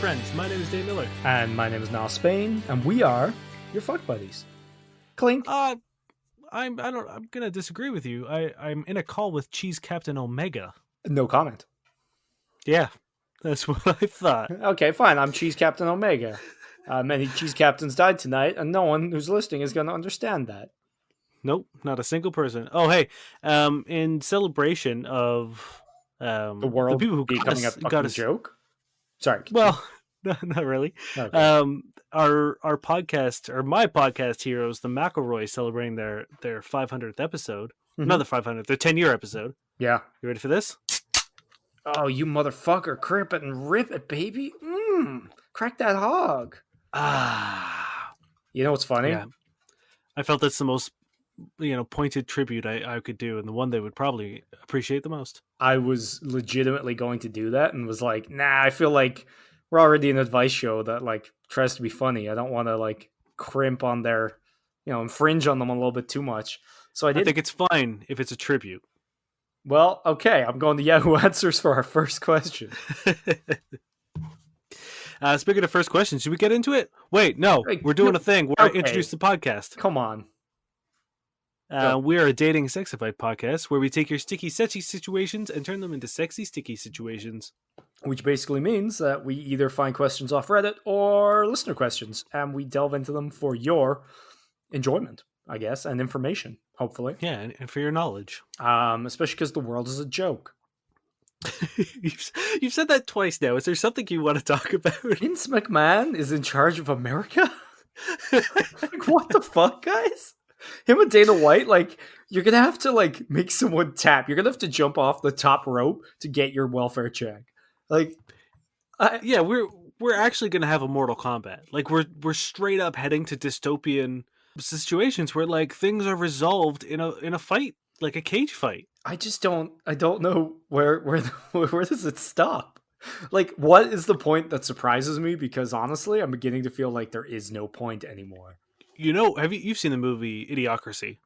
friends. My name is Dave Miller. And my name is Niall Spain, and we are your fuck buddies. Clink. I'm gonna disagree with you. I'm in a call with Cheese Captain Omega. No comment. Yeah, that's what I thought. Okay, fine. I'm Cheese Captain Omega. Many cheese captains died tonight, and no one who's listening is going to understand that. Nope, not a single person. Oh, hey, in celebration of The world the people who becoming got a joke. Sorry. Well, not really. Okay. Our podcast, or my podcast heroes, the McElroys, celebrating their 500th episode. Mm-hmm. Not the 500th, their 10-year episode. Yeah. You ready for this? Oh, you motherfucker! Crip it and rip it, baby. Crack that hog. You know what's funny? Yeah. I felt that's the most, pointed tribute I could do, and the one they would probably appreciate the most. I was legitimately going to do that, and was like, nah. I feel like we're already an advice show that tries to be funny. I don't want to crimp on their, infringe on them a little bit too much. So I think it's fine if it's a tribute. Well, okay. I'm going to Yahoo Answers for our first question. Speaking of first question, should we get into it? Wait, no. We're doing a thing where I introduce the podcast. Come on. We are a dating sexified podcast where we take your sticky, sexy situations and turn them into sexy, sticky situations. Which basically means that we either find questions off Reddit or listener questions, and we delve into them for your enjoyment, I guess, and information, hopefully. Yeah, and for your knowledge. Especially because the world is a joke. You've said that twice now. Is there something you want to talk about? Vince McMahon is in charge of America? What the fuck, guys? Him and Dana White, you're gonna have to make someone tap. You're gonna have to jump off the top rope to get your welfare check. Yeah, we're actually gonna have a Mortal Kombat. We're straight up heading to dystopian situations where things are resolved in a fight, like a cage fight. I don't know where does it stop? What is the point that surprises me? Because honestly, I'm beginning to feel like there is no point anymore. You've seen the movie Idiocracy?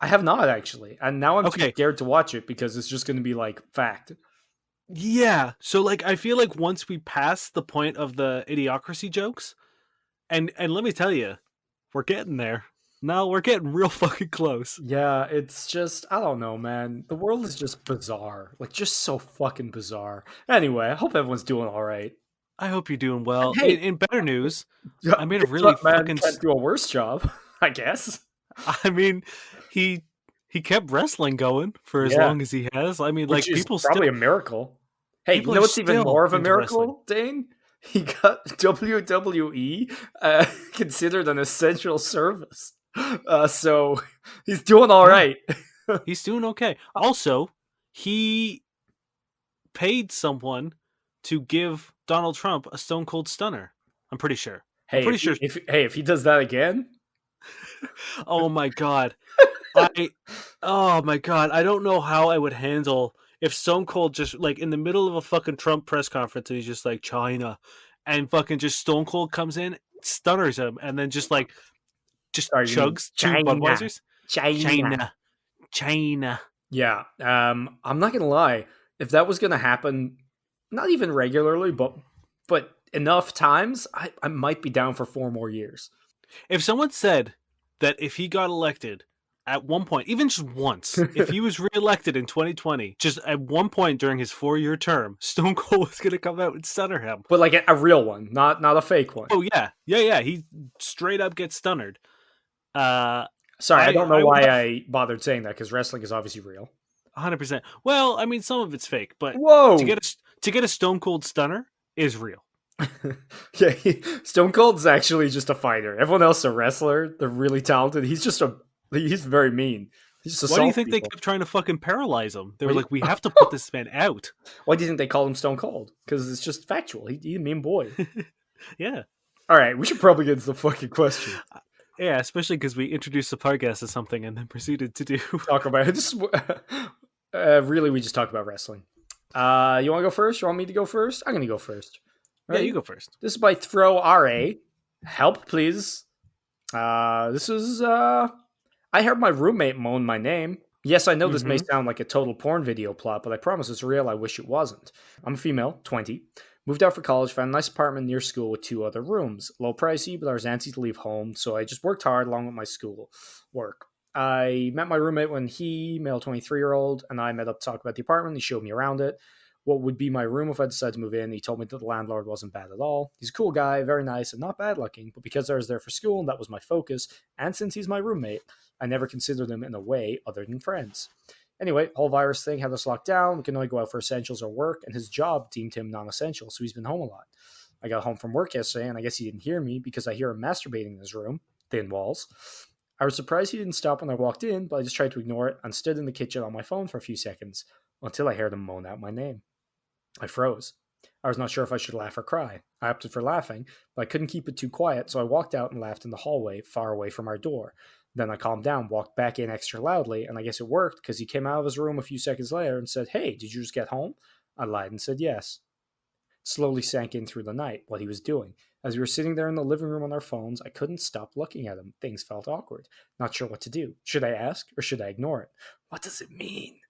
I have not, actually. And now I'm too scared to watch it because it's just going to be fact. Yeah. So I feel like once we pass the point of the Idiocracy jokes, and let me tell you, we're getting there. No, we're getting real fucking close. Yeah, it's just, I don't know, man. The world is just bizarre. Just so fucking bizarre. Anyway, I hope everyone's doing all right. I hope you're doing well. Hey, in better news, I made a really fucking... can't do a worse job, I guess. I mean, he kept wrestling going for as long as he has. I mean, which people is probably a miracle. Hey, you know what's even more of a miracle, Dane? He got WWE considered an essential service. So he's doing all right. He's doing okay. Also, he paid someone to give Donald Trump a Stone Cold Stunner. I'm pretty sure. If he does that again. Oh my god. Oh my god. I don't know how I would handle if Stone Cold just in the middle of a fucking Trump press conference and he's just China, and fucking just Stone Cold comes in, stunners him, and then just chugs two Budweisers. China. Yeah. I'm not gonna lie. If that was gonna happen, not even regularly, but enough times, I might be down for 4 more years. If someone said that if he got elected at one point, even just once, if he was reelected in 2020, just at one point during his 4-year term, Stone Cold was going to come out and stunner him. But a real one, not a fake one. Oh, yeah. Yeah. He straight up gets stunnered. Sorry, I don't know why I bothered saying that, because wrestling is obviously real. 100%. Well, I mean, some of it's fake, but whoa, to get a Stone Cold stunner is real. Yeah, Stone Cold's actually just a fighter. Everyone else is a wrestler. They're really talented. He's very mean. Why do you think they kept trying to fucking paralyze him? They were like, we have to put this man out. Why do you think they called him Stone Cold? Because it's just factual. He's a mean boy. Yeah. All right, we should probably get into the fucking question. Yeah, especially because we introduced the podcast as something and then proceeded to talk about it. Really, we just talk about wrestling. You want to go first? You want me to go first? I'm going to go first. Right? Yeah, you go first. This is by Throw RA. Help, please. This is... I heard my roommate moan my name. Yes, I know this may sound like a total porn video plot, but I promise it's real. I wish it wasn't. I'm a female, 20. Moved out for college, found a nice apartment near school with 2 other rooms. A little pricey, but I was antsy to leave home, so I just worked hard along with my school work. I met my roommate when he, male 23-year-old, and I met up to talk about the apartment. He showed me around it, what would be my room if I decided to move in. He told me that the landlord wasn't bad at all. He's a cool guy, very nice, and not bad looking, but because I was there for school and that was my focus, and since he's my roommate, I never considered him in a way other than friends. Anyway, whole virus thing had us locked down. We can only go out for essentials or work, and his job deemed him non-essential, so he's been home a lot. I got home from work yesterday, and I guess he didn't hear me because I hear him masturbating in his room, thin walls. I was surprised he didn't stop when I walked in, but I just tried to ignore it and stood in the kitchen on my phone for a few seconds until I heard him moan out my name. I froze. I was not sure if I should laugh or cry. I opted for laughing, but I couldn't keep it too quiet, so I walked out and laughed in the hallway, far away from our door. Then I calmed down, walked back in extra loudly, and I guess it worked because he came out of his room a few seconds later and said, "Hey, did you just get home?" I lied and said yes. It slowly sank in through the night what he was doing. As we were sitting there in the living room on our phones, I couldn't stop looking at him. Things felt awkward. Not sure what to do. Should I ask or should I ignore it? What does it mean?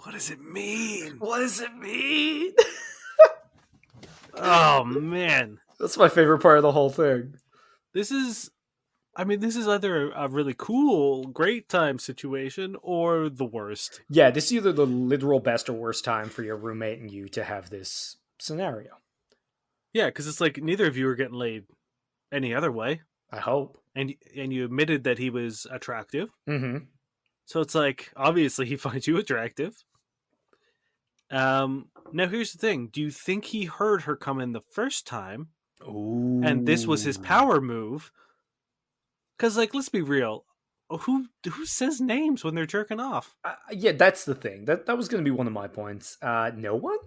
What does it mean? What does it mean? Oh man, That's my favorite part of the whole thing. this is. I mean, this is either a really cool, great time situation or the worst. Yeah, this is either the literal best or worst time for your roommate and you to have this scenario. Yeah, because it's like neither of you are getting laid any other way, I hope. and you admitted that he was attractive. Mm-hmm. So it's like obviously he finds you attractive. Now here's the thing: do you think he heard her come in the first time, Ooh. and this was his power move? Because, like, let's be real. Who says names when they're jerking off? Yeah, that's the thing. That was going to be one of my points. No one?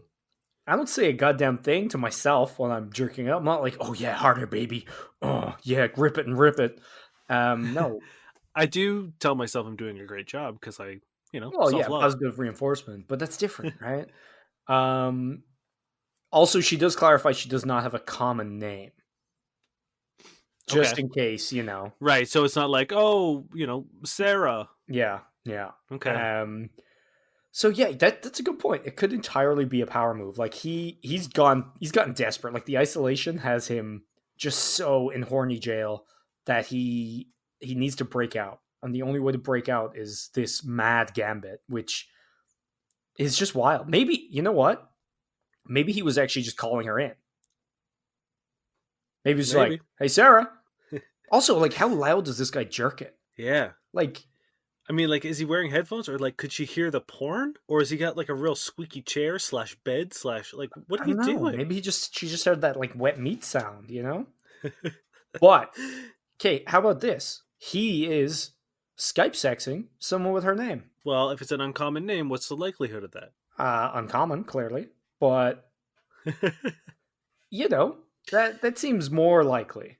I don't say a goddamn thing to myself when I'm jerking up. I'm not like, "Oh yeah, harder, baby. Oh yeah, grip it and rip it." No. I do tell myself I'm doing a great job because Well, self yeah, love. positive reinforcement, but that's different, right? Um, Also, she does clarify she does not have a common name, just Okay. in case, you know. Right. So it's not like, oh, Sarah. Yeah, yeah. Okay. So yeah, that's a good point. It could entirely be a power move. Like he's gotten desperate. Like the isolation has him just so in horny jail that he needs to break out. And the only way to break out is this mad gambit, which is just wild. Maybe, you know what? Maybe he was actually just calling her in. Maybe he's like, Maybe. "Hey Sarah." Also, like how loud does this guy jerk it? Yeah. Like I mean, like, is he wearing headphones or like could she hear the porn? Or has he got like a real squeaky chair / bed / like what I are you don't know. doing? Maybe she just heard that like wet meat sound, you know? But okay, how about this? He is Skype sexing someone with her name. Well, if it's an uncommon name, what's the likelihood of that? Uncommon, clearly, but you know that seems more likely.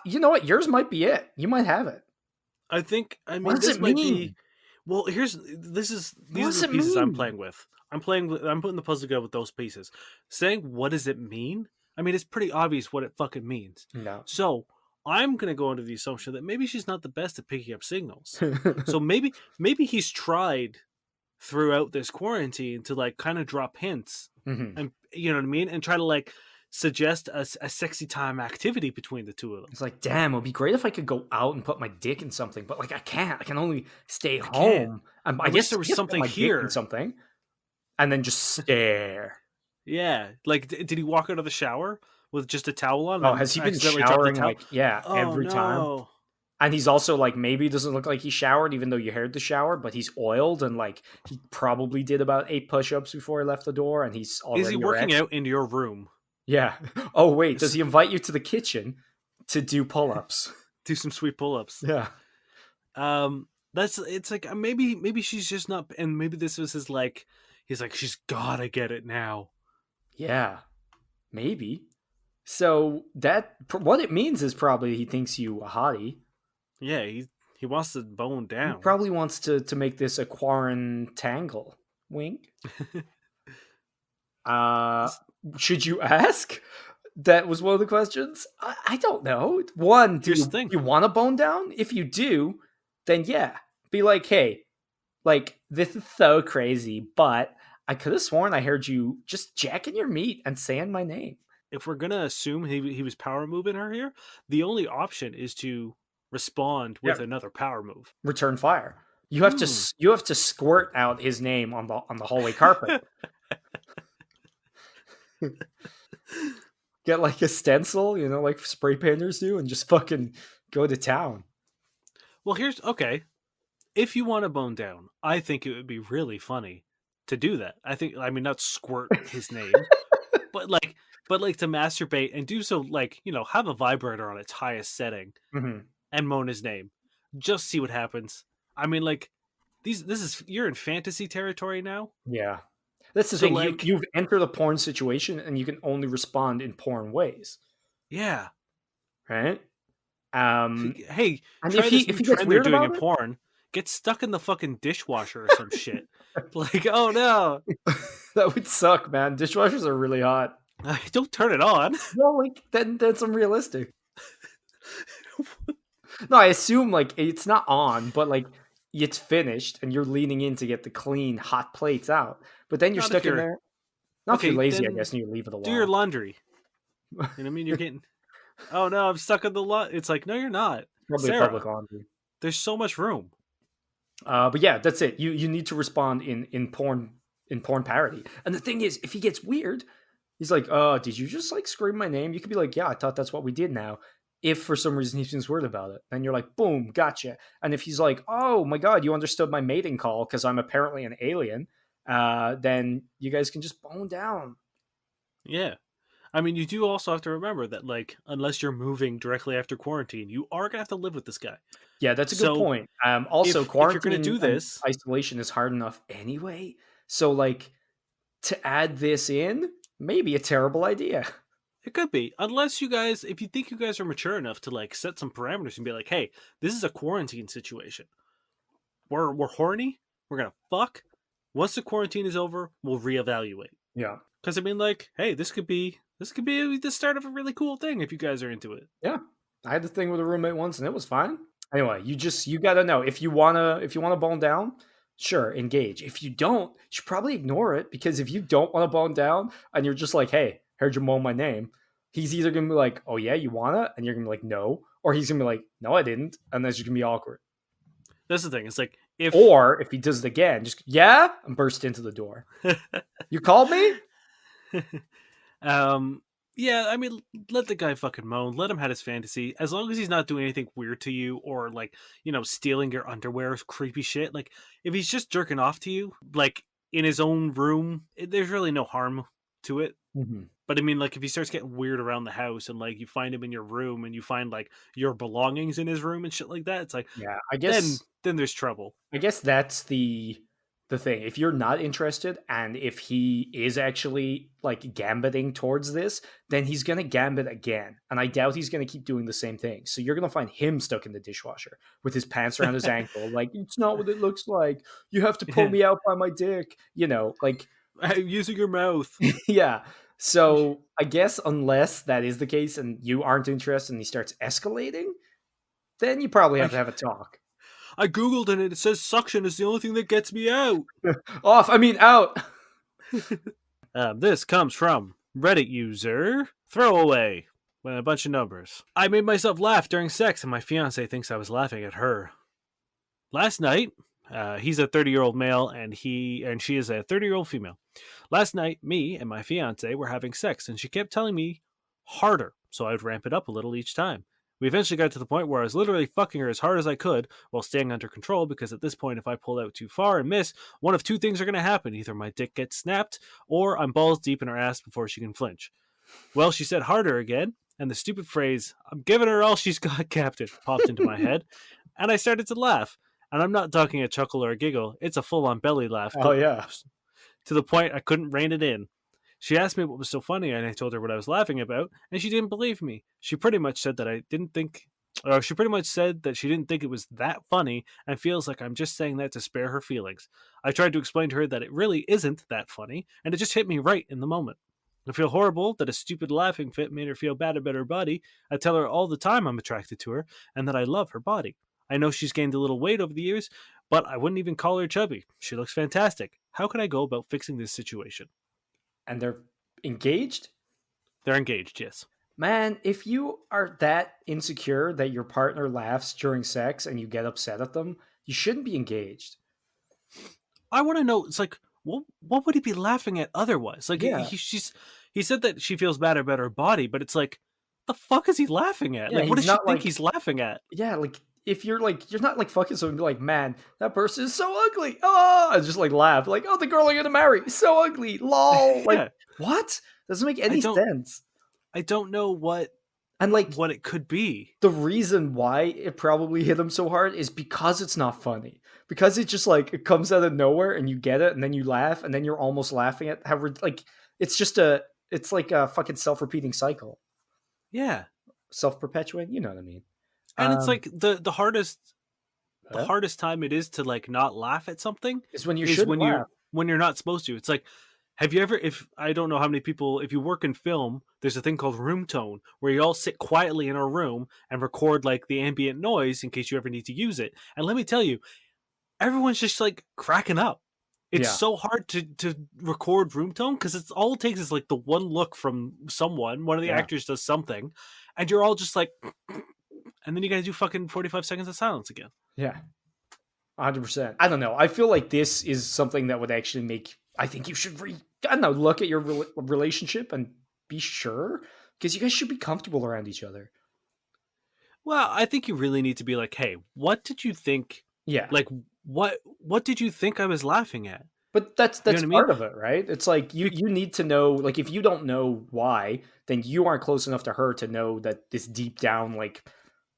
You know what? Yours might be it. You might have it. I think. I What mean, does this it might mean? be. Well, these What are does the it pieces I'm mean? playing with. I'm putting the puzzle together with those pieces. Saying what does it mean? I mean, it's pretty obvious what it fucking means. No. So I'm gonna go into the assumption that maybe she's not the best at picking up signals. So maybe he's tried throughout this quarantine to like kind of drop hints, Mhm. and you know what I mean, and try to like suggest a sexy time activity between the two of them. It's like, damn, it would be great if I could go out and put my dick in something, but like I can't. I can only stay I can't. home. I wish there I was guess put something my dick in here. something, and then just stare. Yeah, like did he walk out of the shower with just a towel on Oh, and has he been accidentally dropped the showering towel? like Oh every time? no! And he's also like maybe doesn't look like he showered, even though you heard the shower, but he's oiled and like he probably did about 8 push-ups before he left the door, and he's Is he already working erect. out in your room? Yeah. Oh wait, does he invite you to the kitchen to do pull-ups? Do some sweet pull-ups. Yeah. It's like maybe she's just not, and maybe this was his like. He's like she's gotta get it now. Yeah. Maybe. So that what it means is probably he thinks you a hottie. Yeah, he wants to bone He down. probably wants to make this a quarantangle. Wink. Should you ask? That was one of the questions. I don't know. One, Here's the thing. you want to bone down? If you do, then yeah, be like, hey, like this is so crazy, but I could have sworn I heard you just jacking your meat and saying my name. If we're gonna assume he was power moving her here, the only option is to respond Yeah. with another power move. Return fire. Hmm. You have to squirt out his name on the hallway carpet. Get like a stencil, like spray painters do, and just fucking go to town. Well, here's okay. If you want to bone down, I think it would be really funny to do that. I mean, not squirt his name, but like to masturbate and do so like have a vibrator on its highest setting Hmm. and moan his name. Just see what happens. I mean, like this is you're in fantasy territory now. Yeah. That's the So thing. like, You've entered a porn situation and you can only respond in porn ways, yeah. right? Um, Hey, and try this if new he gets trend they're weird doing in about porn. Get stuck in the fucking dishwasher or some shit. Like, oh no. it, that would suck, man. Dishwashers are really hot. Don't turn it on. Well, like then that's unrealistic. No, I assume like it's not on, but like it's finished and you're leaning in to get the clean hot plates out. But then you're Not if stuck in you're there. Not if you're okay. lazy, I Then guess, and you leave it a do your while. laundry. You know what I mean? You're getting. Oh no, I'm stuck in the lot. It's like, no, you're not, Probably a Sarah. public laundry. There's so much room. But yeah, that's it. You need to respond in porn parody. And the thing is, if he gets weird, he's like, did you just like scream my name?" You could be like, "Yeah, I thought that's what we did now." If for some reason he seems weird about it, then you're like, "Boom, gotcha." And if he's like, "Oh my god, you understood my mating call because I'm apparently an alien," then you guys can just bone down. Yeah. I mean, you do also have to remember that, like, unless you're moving directly after quarantine, you are gonna have to live with this guy. Yeah, that's a good So point. Also, if you're gonna quarantine do and this, isolation is hard enough anyway. So, like, to add this in, maybe a terrible idea. it could be. Unless you guys, if you think you guys are mature enough to like set some parameters and be like, hey, this is a quarantine situation. We're horny. We're gonna fuck. Once the quarantine is over, we'll reevaluate. Yeah. Because I mean, like, hey, this could be the start of a really cool thing if you guys are into it. Yeah. I had the thing with a roommate once and it was fine. Anyway, you gotta know if you wanna bone down, sure, engage. If you don't, you should probably ignore it because if you don't want to bone down and you're just like, hey, heard you moan my name, he's either gonna be like, oh yeah, you wanna, and you're gonna be like, no, or he's gonna be like, no, I didn't, and that's just gonna be awkward. That's the thing. It's like if Or if he does it again, just yeah, and burst into the door. You called me? um yeah, I mean, let the guy fucking moan. Let him have his fantasy. As long as he's not doing anything weird to you or like, stealing your underwear, creepy shit. Like, if he's just jerking off to you, like in his own room, there's really no harm to it. Mhm. But I mean, like, if he starts getting weird around the house and like you find him in your room and you find like your belongings in his room and shit like that, it's like Yeah, then there's trouble. I guess that's the thing. If you're not interested and if he is actually like gambiting towards this, then he's going to gambit again. And I doubt he's going to keep doing the same thing. So you're going to find him stuck in the dishwasher with his pants around his ankle like it's not what it looks like. You have to pull me out by my dick, like Using your mouth. yeah. So I guess unless that is the case and you aren't interested and he starts escalating, then you probably have to I have a talk. I googled and it says suction is the only thing that gets me out. Off, I mean out. This comes from Reddit user Throwaway with a bunch of numbers. I made myself laugh during sex, and my fiance thinks I was laughing at her. Last night, he's a 30-year-old male, and she is a 30-year-old female. Last night, me and my fiance were having sex, and she kept telling me harder, so I would ramp it up a little each time. We eventually got to the point where I was literally fucking her as hard as I could while staying under control because at this point, if I pulled out too far and miss, one of two things are going to happen. Either my dick gets snapped or I'm balls deep in her ass before she can flinch. Well, she said harder again, and the stupid phrase, I'm giving her all she's got, Captain, popped into my head, and I started to laugh. And I'm not talking a chuckle or a giggle, it's a full on belly laugh Oh yeah. to the point I couldn't rein it in. She asked me what was so funny, and I told her what I was laughing about, and she didn't believe me. She pretty much said that she pretty much said that she didn't think it was that funny and feels like I'm just saying that to spare her feelings. I tried to explain to her that it really isn't that funny, and it just hit me right in the moment. I feel horrible that a stupid laughing fit made her feel bad about her body. I tell her all the time I'm attracted to her and that I love her body. I know she's gained a little weight over the years, but I wouldn't even call her chubby. She looks fantastic. how can I go about fixing this situation? and they're engaged. They're engaged, yes. Man, if you are that insecure that your partner laughs during sex and you get upset at them, you shouldn't be engaged. I want to know. It's like, what would he be laughing at otherwise? Like Yeah. he said that she feels bad about her body, but it's like, the fuck is he laughing at? Yeah, Like, what he's does she not think like, he's laughing at? yeah, like if you're not like fucking someone, be like, man, that person is so ugly. Oh, and just like laugh, like, oh, the girl I'm gonna marry is so ugly. Lol. Like, Yeah, what? Doesn't make I any don't sense. I don't know And like what it could be. the reason why it probably hit him so hard is because it's not funny. Because it just like it comes out of nowhere and you get it and then you laugh and then you're almost laughing at how like it's just it's like a fucking self-repeating cycle. Yeah, Self-perpetuating, you know what I mean? and it's Um like the yeah, hardest time it is to like not laugh at something is when you is shouldn't laugh. when you're not supposed to. It's like, have you ever, if I don't know how many people, if you work in film, there's a thing called room tone where you all sit quietly in a room and record like the ambient noise in case you ever need to use it. And let me tell you, everyone's just like cracking up. It's Yeah, so hard to record room tone because it's all it takes is like the one look from someone, one of the yeah, actors does something, and you're all just like, and then you guys do fucking 45 seconds of silence again. yeah. 100%. I don't know. I feel like this is something that would actually make I think you should I don't know, look at your relationship and be sure because you guys should be comfortable around each other. Well, I think you really need to be like, hey, what did you think? Yeah. Like, what did you think I was laughing at? But You know that's what I mean? part of it, right? It's like Be- you need to know like if you don't know why, then you aren't close enough to her to know that this deep down like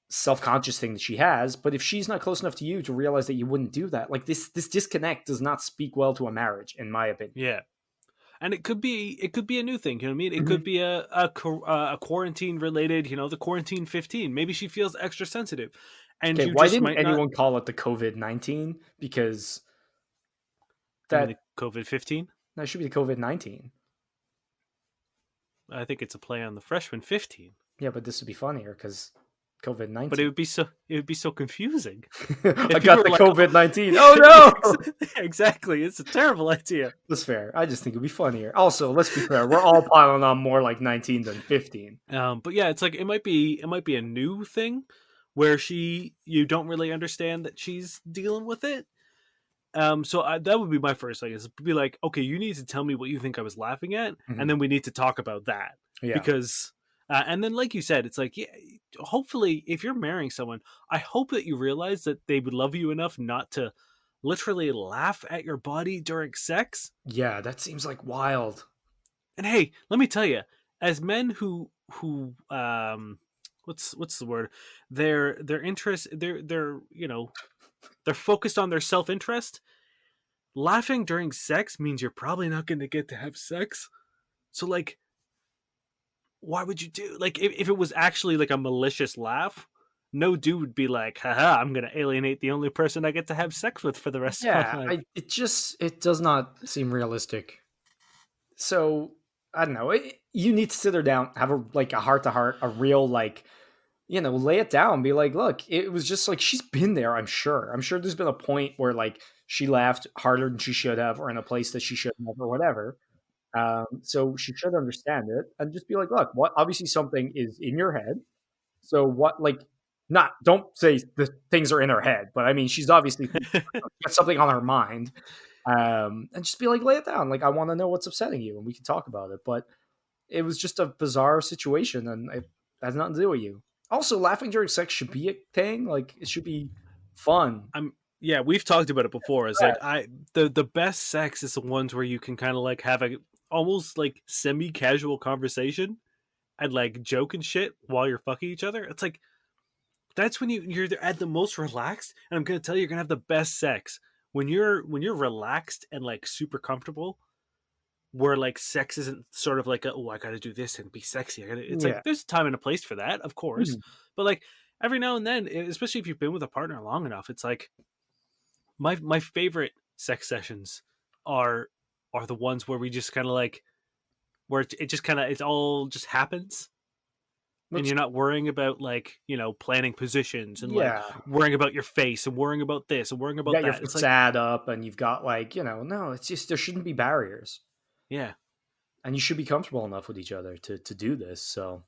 self-conscious thing that she has, but if she's not close enough to you to realize that you wouldn't do that, like this disconnect does not speak well to a marriage in my opinion. yeah, and it could be a new thing. You know what I mean? It Mhm. could be a quarantine related. You know, the quarantine 15. Maybe she feels extra sensitive, and Okay, you why just didn't might not. anyone call it the COVID-19? Because You mean the that COVID 15? that should be the COVID-19. I think it's a play on the freshman 15. Yeah, but this would be funnier because But it COVID-19. would be so confusing I if people got were the like, oh, COVID-19. Oh no! exactly, it's a terrible idea. That's fair. I just think it'd be funnier. Also, let's be fair. We're all piling on more like 19 than 15. But yeah, it's like it might be a new thing where you don't really understand that she's dealing with it. That would be my first thing is be like, okay, you need to tell me what you think I was laughing at, and Mhm. then we need to talk about that Yeah. because, and then like you said, it's like, yeah, hopefully, if you're marrying someone, I hope that you realize that they would love you enough not to literally laugh at your body during sex. Yeah, that seems like wild. And hey, let me tell you, as men who what's the word? Their interest, their you know, they're focused on their self interest. Laughing during sex means you're probably not going to get to have sex. So like, why would you do like if it was actually like a malicious laugh? No dude would be like, haha, I'm gonna alienate the only person I get to have sex with for the rest of Yeah, my life. it does not seem realistic. So I don't know. You need to sit her down, have a like a heart to heart, a real like lay it down, be like, look, it was just like she's been there. I'm sure there's been a point where like she laughed harder than she should have, or in a place that she shouldn't have, or whatever. So she should understand it and just be like, look, what? Obviously, something is in your head. So what? Like, not don't say the things are in her head, but I mean, she's obviously got something on her mind. And just be like, lay it down. Like, I want to know what's upsetting you, and we can talk about it. But it was just a bizarre situation, and it has nothing to do with you. Also, laughing during sex should be a thing. Like, it should be fun. I'm Yeah, we've talked about it before. It's like Right. the best sex is the ones where you can kind of like have a almost like semi casual conversation and like joke and shit while you're fucking each other. It's like that's when you're at the most relaxed, and I'm gonna tell you, you're gonna have the best sex when you're relaxed and like super comfortable. Where like sex isn't sort of like oh, I gotta do this and be sexy. It's like Yeah. there's a time and a place for that, of course, Mhm. but like every now and then, especially if you've been with a partner long enough, it's like my favorite sex sessions are are the ones where we just kind of like where it just kind of it all just happens and Which, you're not worrying about like, planning positions and like yeah, worrying about your face and worrying about this and worrying you about got your that. It's like, facade up and you've got like, no, it's just there shouldn't be barriers. yeah. And you should be comfortable enough with each other to do this. So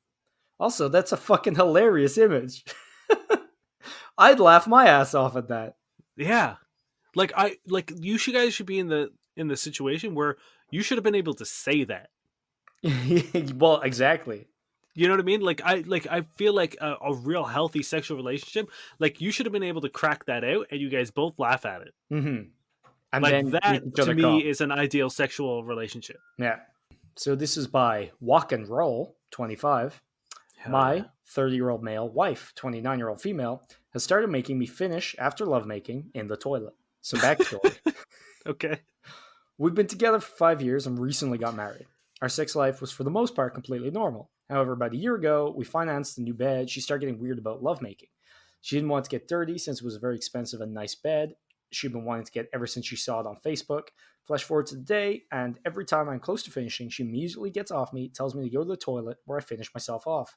also that's a fucking hilarious image. I'd laugh my ass off at that. Yeah. Like guys should be in the situation where you should have been able to say that. Well, exactly. You know what I mean? I feel like a real healthy sexual relationship, like you should have been able to crack that out and you guys both laugh at it. Hmm. And Like then make that each to other me come. is an ideal sexual relationship. Yeah. So this is by Walk and Roll 25. Hell yeah. My 30-year-old male wife, 29-year-old female, has started making me finish after lovemaking in the toilet. Some backstory. Okay. We've been together for 5 years and recently got married. Our sex life was for the most part completely normal. However, about a year ago, we financed a new bed. She started getting weird about lovemaking. She didn't want to get dirty since it was a very expensive and nice bed. She'd been wanting to get ever since she saw it on Facebook. Flash forward to the day, and every time I'm close to finishing, she immediately gets off me, tells me to go to the toilet where I finish myself off.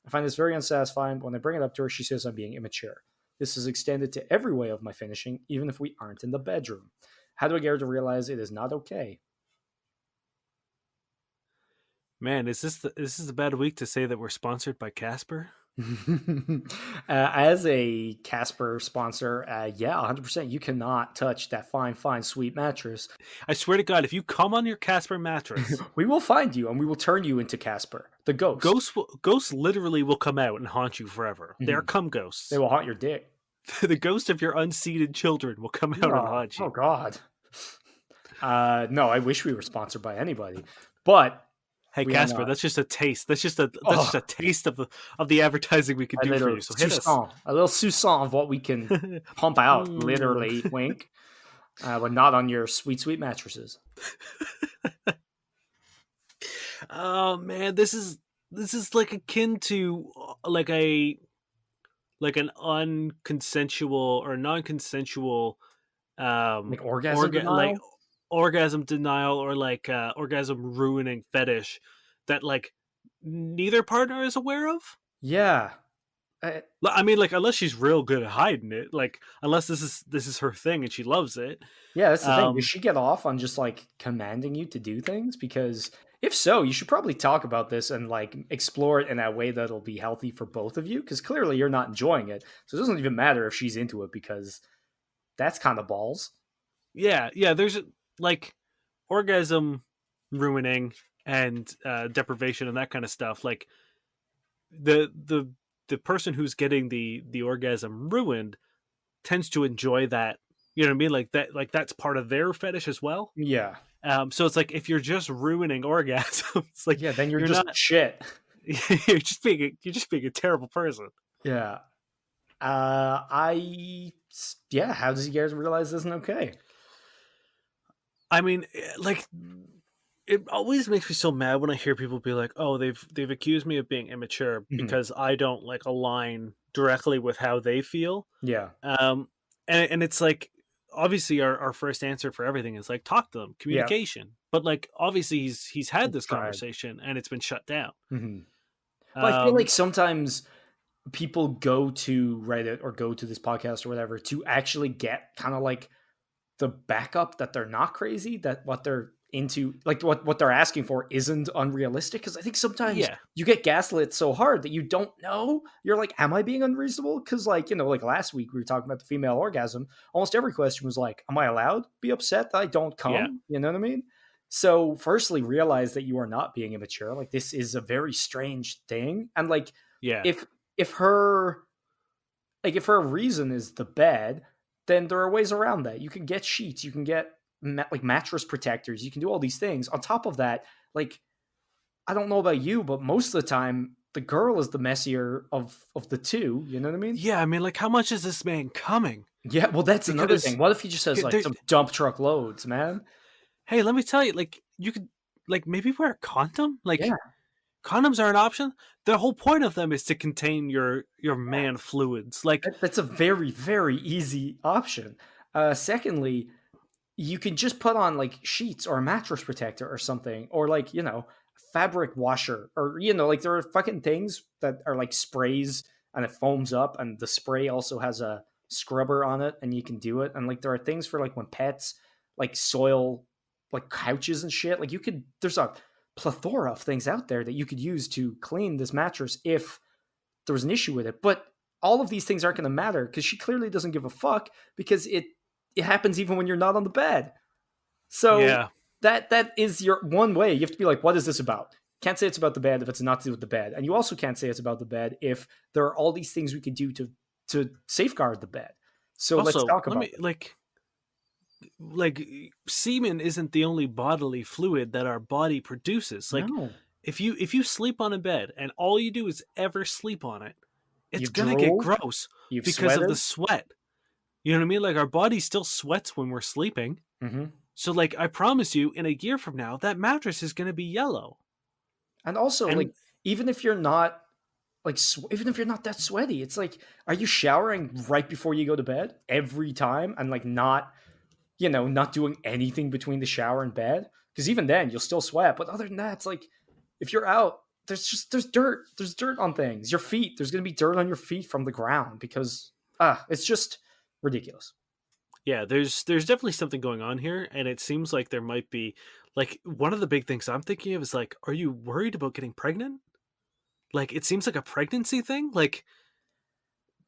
I find this very unsatisfying. When I bring it up to her, she says I'm being immature. This is extended to every way of my finishing, even if we aren't in the bedroom. How do I get her to realize it is not okay? Man, is this a bad week to say that we're sponsored by Casper? As a Casper sponsor, yeah, 100%. You cannot touch that fine, fine, sweet mattress. I swear to God, if you come on your Casper mattress, We will find you and we will turn you into Casper, the ghost. ghosts literally will come out and haunt you forever. They are Mhm. cum They ghosts. will haunt your dick. The ghost of your unseated children will come out and Oh, haunt oh you. God. No, I wish we were sponsored by anybody, but Hey we are Casper, not. that's just a taste. That's Oh, just a taste of the advertising we could a do for little you. So hit us. sousson, a little sousson of what we can pump out, Mm. literally, wink, but not on your sweet, sweet mattresses. Oh man, this is like akin to like an unconsensual or non-consensual Like orgasm like denial? orgasm denial or like orgasm ruining fetish that like neither partner is aware of. Yeah. Uh, I mean, like unless she's real good at hiding it, like unless this is her thing and she loves it. Yeah, that's the thing. Does Um, she get off on just like commanding you to do things? Because if so, you should probably talk about this and like explore it in a way that'll be healthy for both of you. Because clearly you're not enjoying it. So it doesn't even matter if she's into it because that's kind of balls. yeah, yeah. There's like orgasm ruining and deprivation and that kind of stuff. Like the the the person who's getting the orgasm ruined tends to enjoy that. You know what I mean? Like that. Like that's part of their fetish as well. Yeah. So it's like if you're just ruining orgasms, like Yeah, then you're you're just not. shit. You're just being a terrible person. Yeah. Yeah, how does he get to realize this isn't okay? I mean, like it always makes me so mad when I hear people be like, "Oh, they've accused me of being immature Mhm. because I don't like align directly with how they feel." Yeah. Um, and it's like obviously our first answer for everything is like talk to them, Yeah. communication. But like obviously he's had He's this tried. conversation and it's been shut down. Hmm. But I feel like Um, sometimes people go to Reddit or go to this podcast or whatever to actually get kind of like the backup that they're not crazy, that what they're into, like what they're asking for isn't unrealistic. Because I think sometimes yeah, you get gaslit so hard that you don't know. You're like, am I being unreasonable? Because like, like last week we were talking about the female orgasm. Almost every question was like, am I allowed to be upset that I don't yeah, come? You know what I mean? So firstly, realize that you are not being immature. Like this is a very strange thing. And like yeah, if if her if her reason is the bed, then there are ways around that. You can get sheets, you can get like mattress protectors, you can do all these things. On top of that, like I don't know about you, but most of the time the girl is the messier of the two. You know what I mean? yeah. I mean, like how much is this man coming? Yeah. Well, that's another Because thing. What if he just has like there, some dump truck loads, man? hey, let me tell you, like you could like maybe wear a condom. Yeah. Like condoms are an option. The whole point of them is to contain your man fluids. Like That's a very very easy option. Secondly, you can just put on like sheets or a mattress protector or something, or like fabric washer, or like there are fucking things that are like sprays and it foams up, and the spray also has a scrubber on it, and you can do it. And like there are things for like when pets like soil like couches and shit. Like there's a plethora of things out there that you could use to clean this mattress if there was an issue with it. But all of these things aren't going to matter because she clearly doesn't give a fuck, because it happens even when you're not on the bed. So Yeah. that is your one way. You have to be like, what is this about? Can't say it's about the bed if it's not to do with the bed, and you also can't say it's about the bed if there are all these things we could do to safeguard the bed. So let's Also, talk let about me it. like semen isn't the only bodily fluid that our body produces. Like No, if you sleep on a bed and all you do is ever sleep on it, it's you've gonna get drooled, gross you've because of the sweated. sweat. You know what I mean? Like our body still sweats when we're sleeping. Hmm. So like I promise you, in a year from now, that mattress is gonna be yellow. And also, like, And even if you're not even if you're not that sweaty, it's like, are you showering right before you go to bed every time, and like not doing anything between the shower and bed? Because even then, you'll still sweat. But other than that, it's like, if you're out, there's dirt on things. Your feet, there's gonna be dirt on your feet from the ground, because it's just ridiculous. yeah, there's definitely something going on here, and it seems like there might be like one of the big things I'm thinking of is like, are you worried about getting pregnant? Like it seems like a pregnancy thing.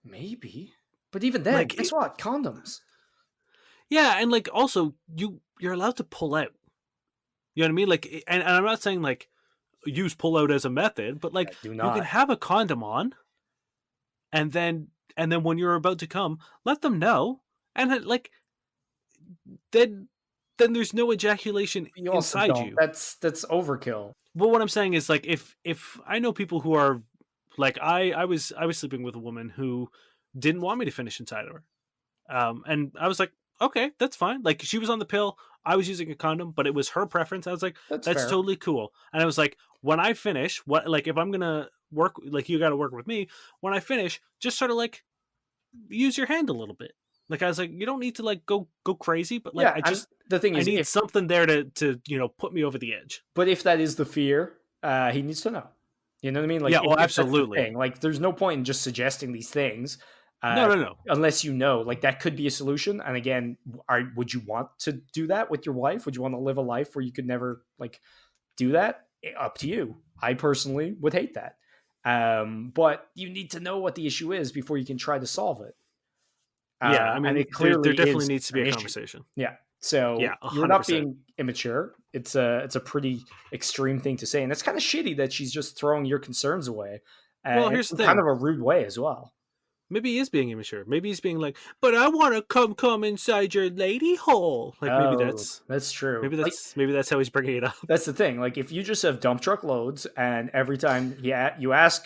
Maybe, but even then, Like guess it, what? Condoms. yeah, and like also you're allowed to pull out. You know what I mean? Like, and I'm not saying like use pull out as a method, but I like do you can not. have a condom on, and then when you're about to come, let them know, and like then then there's no ejaculation You also inside don't. you. That's overkill. But what I'm saying is like if I know people who are like I was sleeping with a woman who didn't want me to finish inside of her. And I was like, okay, that's fine. Like she was on the pill, I was using a condom, but it was her preference. I was like, That's that's fair. totally cool. And I was like, when I finish, what like if I'm gonna work like you gotta work with me, when I finish, just sort of like use your hand a little bit. Like I was like, you don't need to like go crazy, but like Yeah, and the thing I is, need if something there to put me over the edge. but if that is the fear, he needs to know. You know what I mean? Like, Yeah, oh if that's the absolutely. thing, like, there's no point in just suggesting these things, No, uh, no, no. unless you know, like, that could be a solution. And again, would you want to do that with your wife? Would you want to live a life where you could never like do that? Up to you. I personally would hate that. But you need to know what the issue is before you can try to solve it. Yeah, I And mean it there clearly definitely is needs to be an a issue. conversation. Yeah. So Yeah, a you're hundred not percent. being immature. It's a pretty extreme thing to say, and it's kind of shitty that she's just throwing your concerns away, Well, here's the in kind thing. of a rude way as well. Maybe he is being immature. Maybe he's being like, "But I want to come inside your lady hole." Like Oh, that's true. Like, maybe that's how he's bringing it up. that's the thing. Like, if you just have dump truck loads, and every time you ask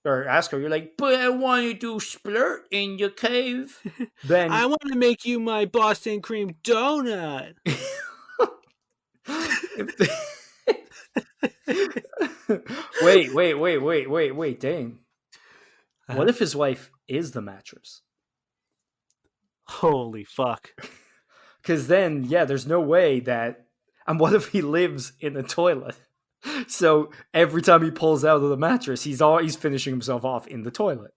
her, you're like, "But I want you to splurt in your cave," I then want to make you my Boston cream donut. if the, wait, dang. What Uh-huh. if his wife is the mattress? Holy fuck! Because then, yeah, there's no way that. And what if he lives in a toilet? So every time he pulls out of the mattress, he's finishing himself off in the toilet.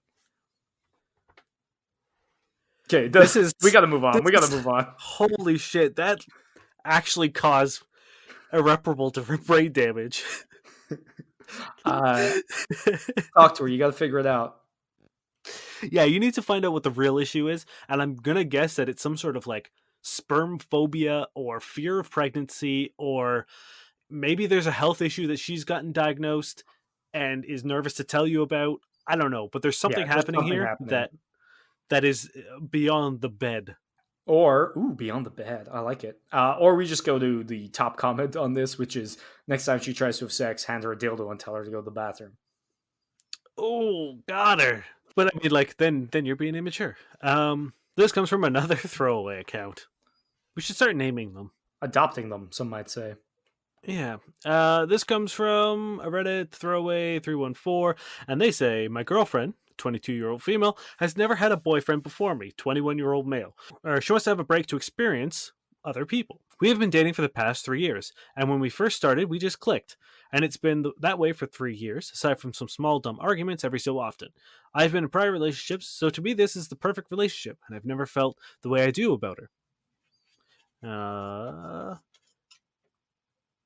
Okay, This is we got to move on. this We got to is move on. holy shit. That actually caused irreparable brain damage. Uh, talk to her. You got to figure it out. Yeah, you need to find out what the real issue is, and I'm gonna guess that it's some sort of like sperm phobia or fear of pregnancy, or maybe there's a health issue that she's gotten diagnosed and is nervous to tell you about. I don't know, but there's Yeah, something there's happening something here happening. that is beyond the bed. Or, ooh, beyond the bed. I like it. Or we just go to the top comment on this, which is, next time she tries to have sex, hand her a dildo and tell her to go to the bathroom. Oh, got her. But I mean, like, then you're being immature. This comes from another throwaway account. We should start naming them. Adopting them, some might say. Yeah. This comes from a Reddit throwaway 314, and they say, my girlfriend, 22-year-old female, has never had a boyfriend before me, 21-year-old male. Or she wants to have a break to experience other people. We have been dating for the past 3 years, and when we first started, we just clicked. And it's been that way for 3 years, aside from some small dumb arguments every so often. I've been in prior relationships, so to me, this is the perfect relationship, and I've never felt the way I do about her. Uh,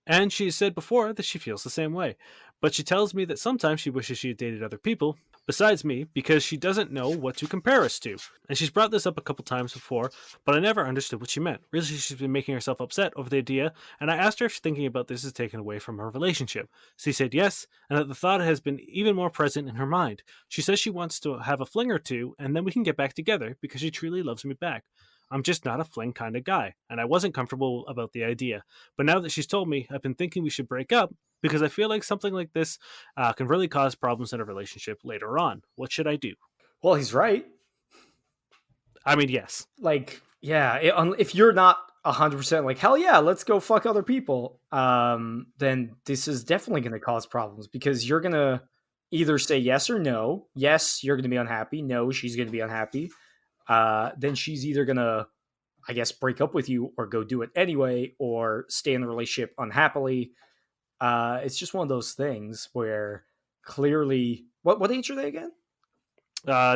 and she said before that she feels the same way. But she tells me that sometimes she wishes she had dated other people besides me because she doesn't know what to compare us to. And she's brought this up a couple times before, but I never understood what she meant. Really, she's been making herself upset over the idea, and I asked her if thinking about this is taken away from her relationship. She said yes, and that the thought has been even more present in her mind. She says she wants to have a fling or two, and then we can get back together because she truly loves me back. I'm just not a fling kind of guy, and I wasn't comfortable about the idea. But now that she's told me, I've been thinking we should break up because I feel like something like this can really cause problems in a relationship later on. What should I do? Well, he's right. I mean, yes. Like, yeah, if you're not 100% like, hell yeah, let's go fuck other people, then this is definitely going to cause problems because you're going to either say yes or no. Yes, you're going to be unhappy. No, she's going to be unhappy. Then she's either going to, I guess, break up with you or go do it anyway or stay in the relationship unhappily. It's just one of those things where clearly, what age are they again?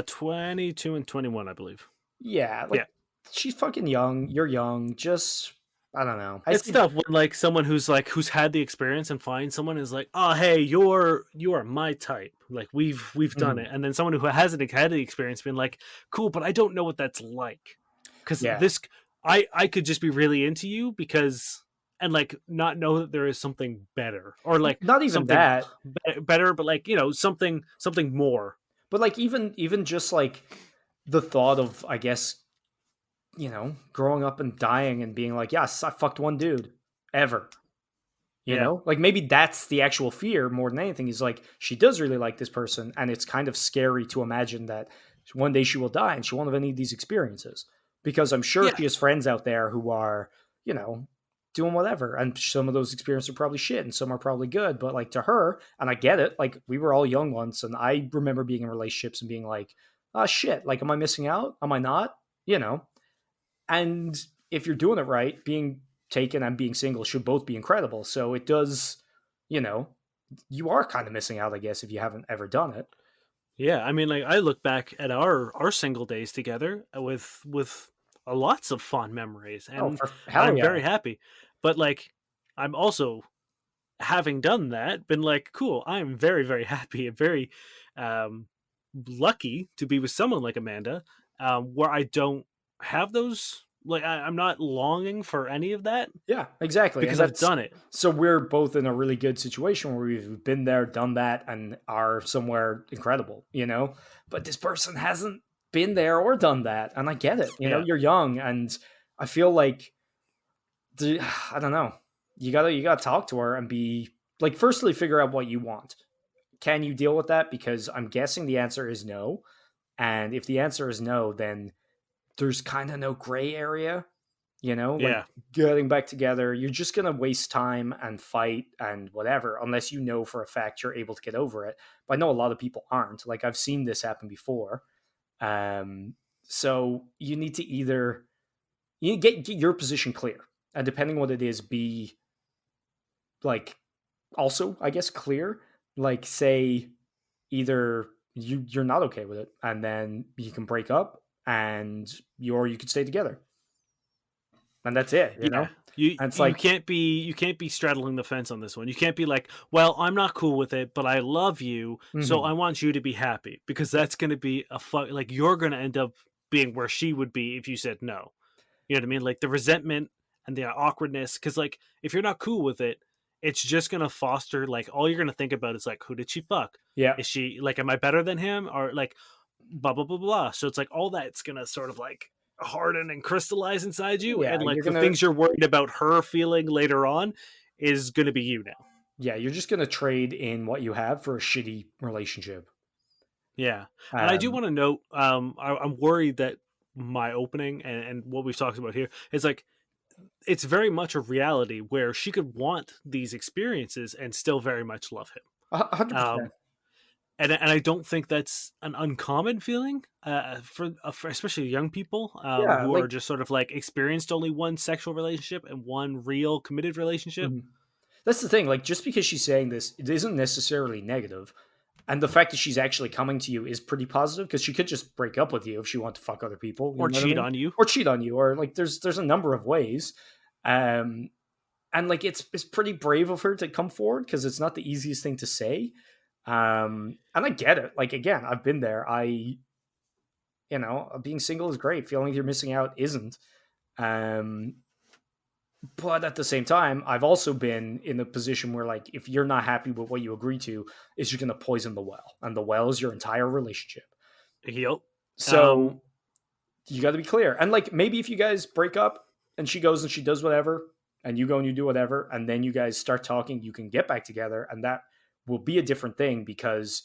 22 and 21, I believe. Yeah, like Yeah. she's fucking young. You're young. Just I don't know. I It's see. tough when like someone who's had the experience and finds someone is like, oh hey, you are my type. Like we've done Mhm. it. And then someone who hasn't had the experience being like, cool, but I don't know what that's like. Because Yeah, this I could just be really into you because and like not know that there is something better or like not even something that. better, but like something more. But like even just like the thought of I guess growing up and dying and being like, yes, I fucked one dude ever. Yeah, Like maybe that's the actual fear more than anything is like she does really like this person and it's kind of scary to imagine that one day she will die and she won't have any of these experiences because I'm sure yeah, she has friends out there who are you know doing whatever and some of those experiences are probably shit and some are probably good but like to her and I get it like we were all young once and I remember being in relationships and being like oh shit like am I missing out, am I not, you know and if you're doing it right, being taken and being single should both be incredible. So it does, you know, you are kind of missing out, I guess, if you haven't ever done it. yeah. I mean, like I look back at our single days together with lots of fond memories, Oh, and for hell I'm yeah. very happy. But like, I'm also having done that, been like, cool. I am very very happy and very um, lucky to be with someone like Amanda, where I don't have those. Like, I'm not longing for any of that Yeah, exactly. And because I've that's done it. so we're both in a really good situation where we've been there, done that, and are somewhere incredible. But this person hasn't been there or done that. And I get it. Yeah, You're young and I feel like I don't know. You gotta talk to her and be like firstly figure out what you want. Can you deal with that? Because I'm guessing the answer is no. And if the answer is no, then there's kind of no gray area, like yeah, getting back together. You're just going to waste time and fight and whatever, unless you know for a fact you're able to get over it. But I know a lot of people aren't. Like I've seen this happen before. Um, so you need to either get your position clear. And depending what it is, be like also, I guess, clear. Like say either you're not okay with it and then you can break up and you could stay together and that's it. yeah. You And it's you like can't be you can't be straddling the fence on this one. You can't be like, well, I'm not cool with it, but I love you, so mhm, I want you to be happy because that's going to be a fuck. Like you're going to end up being where she would be if you said no. You know what I mean? Like the resentment and the awkwardness. Because like if you're not cool with it, it's just gonna foster like all you're gonna think about is like who did she fuck? yeah, Is she like am I better than him or like blah blah blah blah? So it's like all that's gonna sort of like harden and crystallize inside you, yeah, and like you're the gonna things you're worried about her feeling later on is gonna be you now. yeah, you're just gonna trade in what you have for a shitty relationship. Yeah, and I do um want to note, I'm worried that my opening and what we've talked about here is like it's very much a reality where she could want these experiences and still very much love him. 100%. Um, and I don't think that's an uncommon feeling for especially young people Yeah, who are like just sort of like experienced only one sexual relationship and one real committed relationship. mhm. That's the thing. Like, just because she's saying this, it isn't necessarily negative. And the fact that she's actually coming to you is pretty positive because she could just break up with you if she wanted to fuck other people. You Or know what I cheat mean? on you. Or cheat on you, or like there's a number of ways. Um, and like it's pretty brave of her to come forward because it's not the easiest thing to say. And I get it. Like again, I've been there. Being single is great. Feeling like you're missing out isn't. Um, but at the same time, I've also been in a position where like if you're not happy with what you agree to, it's just going to poison the well, and the well is your entire relationship. Yep. So you got to be clear. And like maybe if you guys break up and she goes and she does whatever, and you go and you do whatever, and then you guys start talking, you can get back together, and that will be a different thing because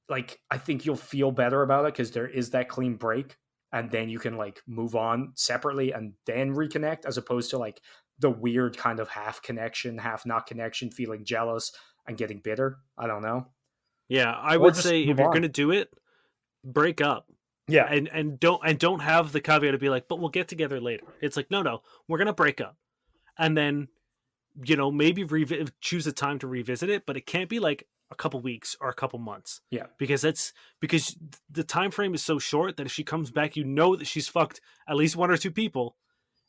like I think you'll feel better about it because there is that clean break, and then you can like move on separately and then reconnect, as opposed to like the weird kind of half connection, half not connection, feeling jealous and getting bitter. I don't know. Yeah, I Or would just say if move you're on. gonna do it, break up. Yeah. And don't have the caveat to be like, but we'll get together later. It's like, no, we're gonna break up, and then maybe choose a time to revisit it, but it can't be like a couple weeks or a couple months Yeah. because the time frame is so short that if she comes back, you know that she's fucked at least one or two people,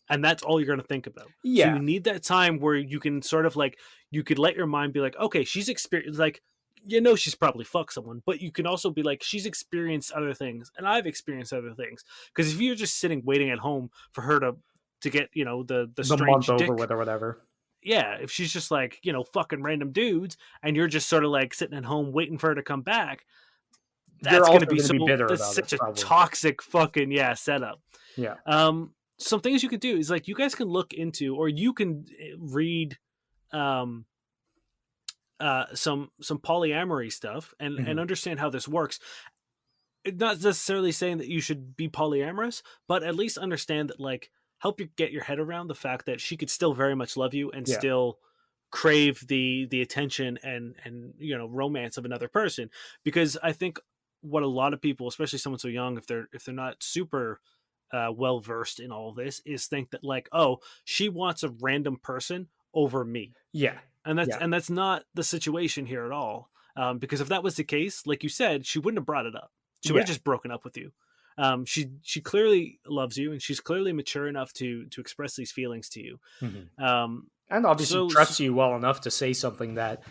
and that's all you're going to think about. So Yeah. you need that time where you can sort of like you could let your mind be like, okay, she's experienced like she's probably fucked someone, but you can also be like she's experienced other things and I've experienced other things. Because if you're just sitting waiting at home for her to get the The month strange over dick, with or whatever. yeah, if she's just like fucking random dudes and you're just sort of like sitting at home waiting for her to come back, You're that's gonna also be going to be bitter that's about it, such a probably. toxic fucking setup. Yeah. Some things you could do is like you guys can look into or you can read um some polyamory stuff and Mhm. understand how this works. Not necessarily saying that you should be polyamorous, but at least understand that like help you get your head around the fact that she could still very much love you and Yeah. still crave the attention and romance of another person. Because I think what a lot of people, especially someone so young, if they're not super well versed in all of this, is think that like, oh, she wants a random person over me, Yeah. and that's Yeah. and that's not the situation here at all. Because if that was the case, like you said, she wouldn't have brought it up. She would Yeah. have just broken up with you. She clearly loves you, and she's clearly mature enough to express these feelings to you. Mhm. Um, And obviously so trusts you well enough to say something that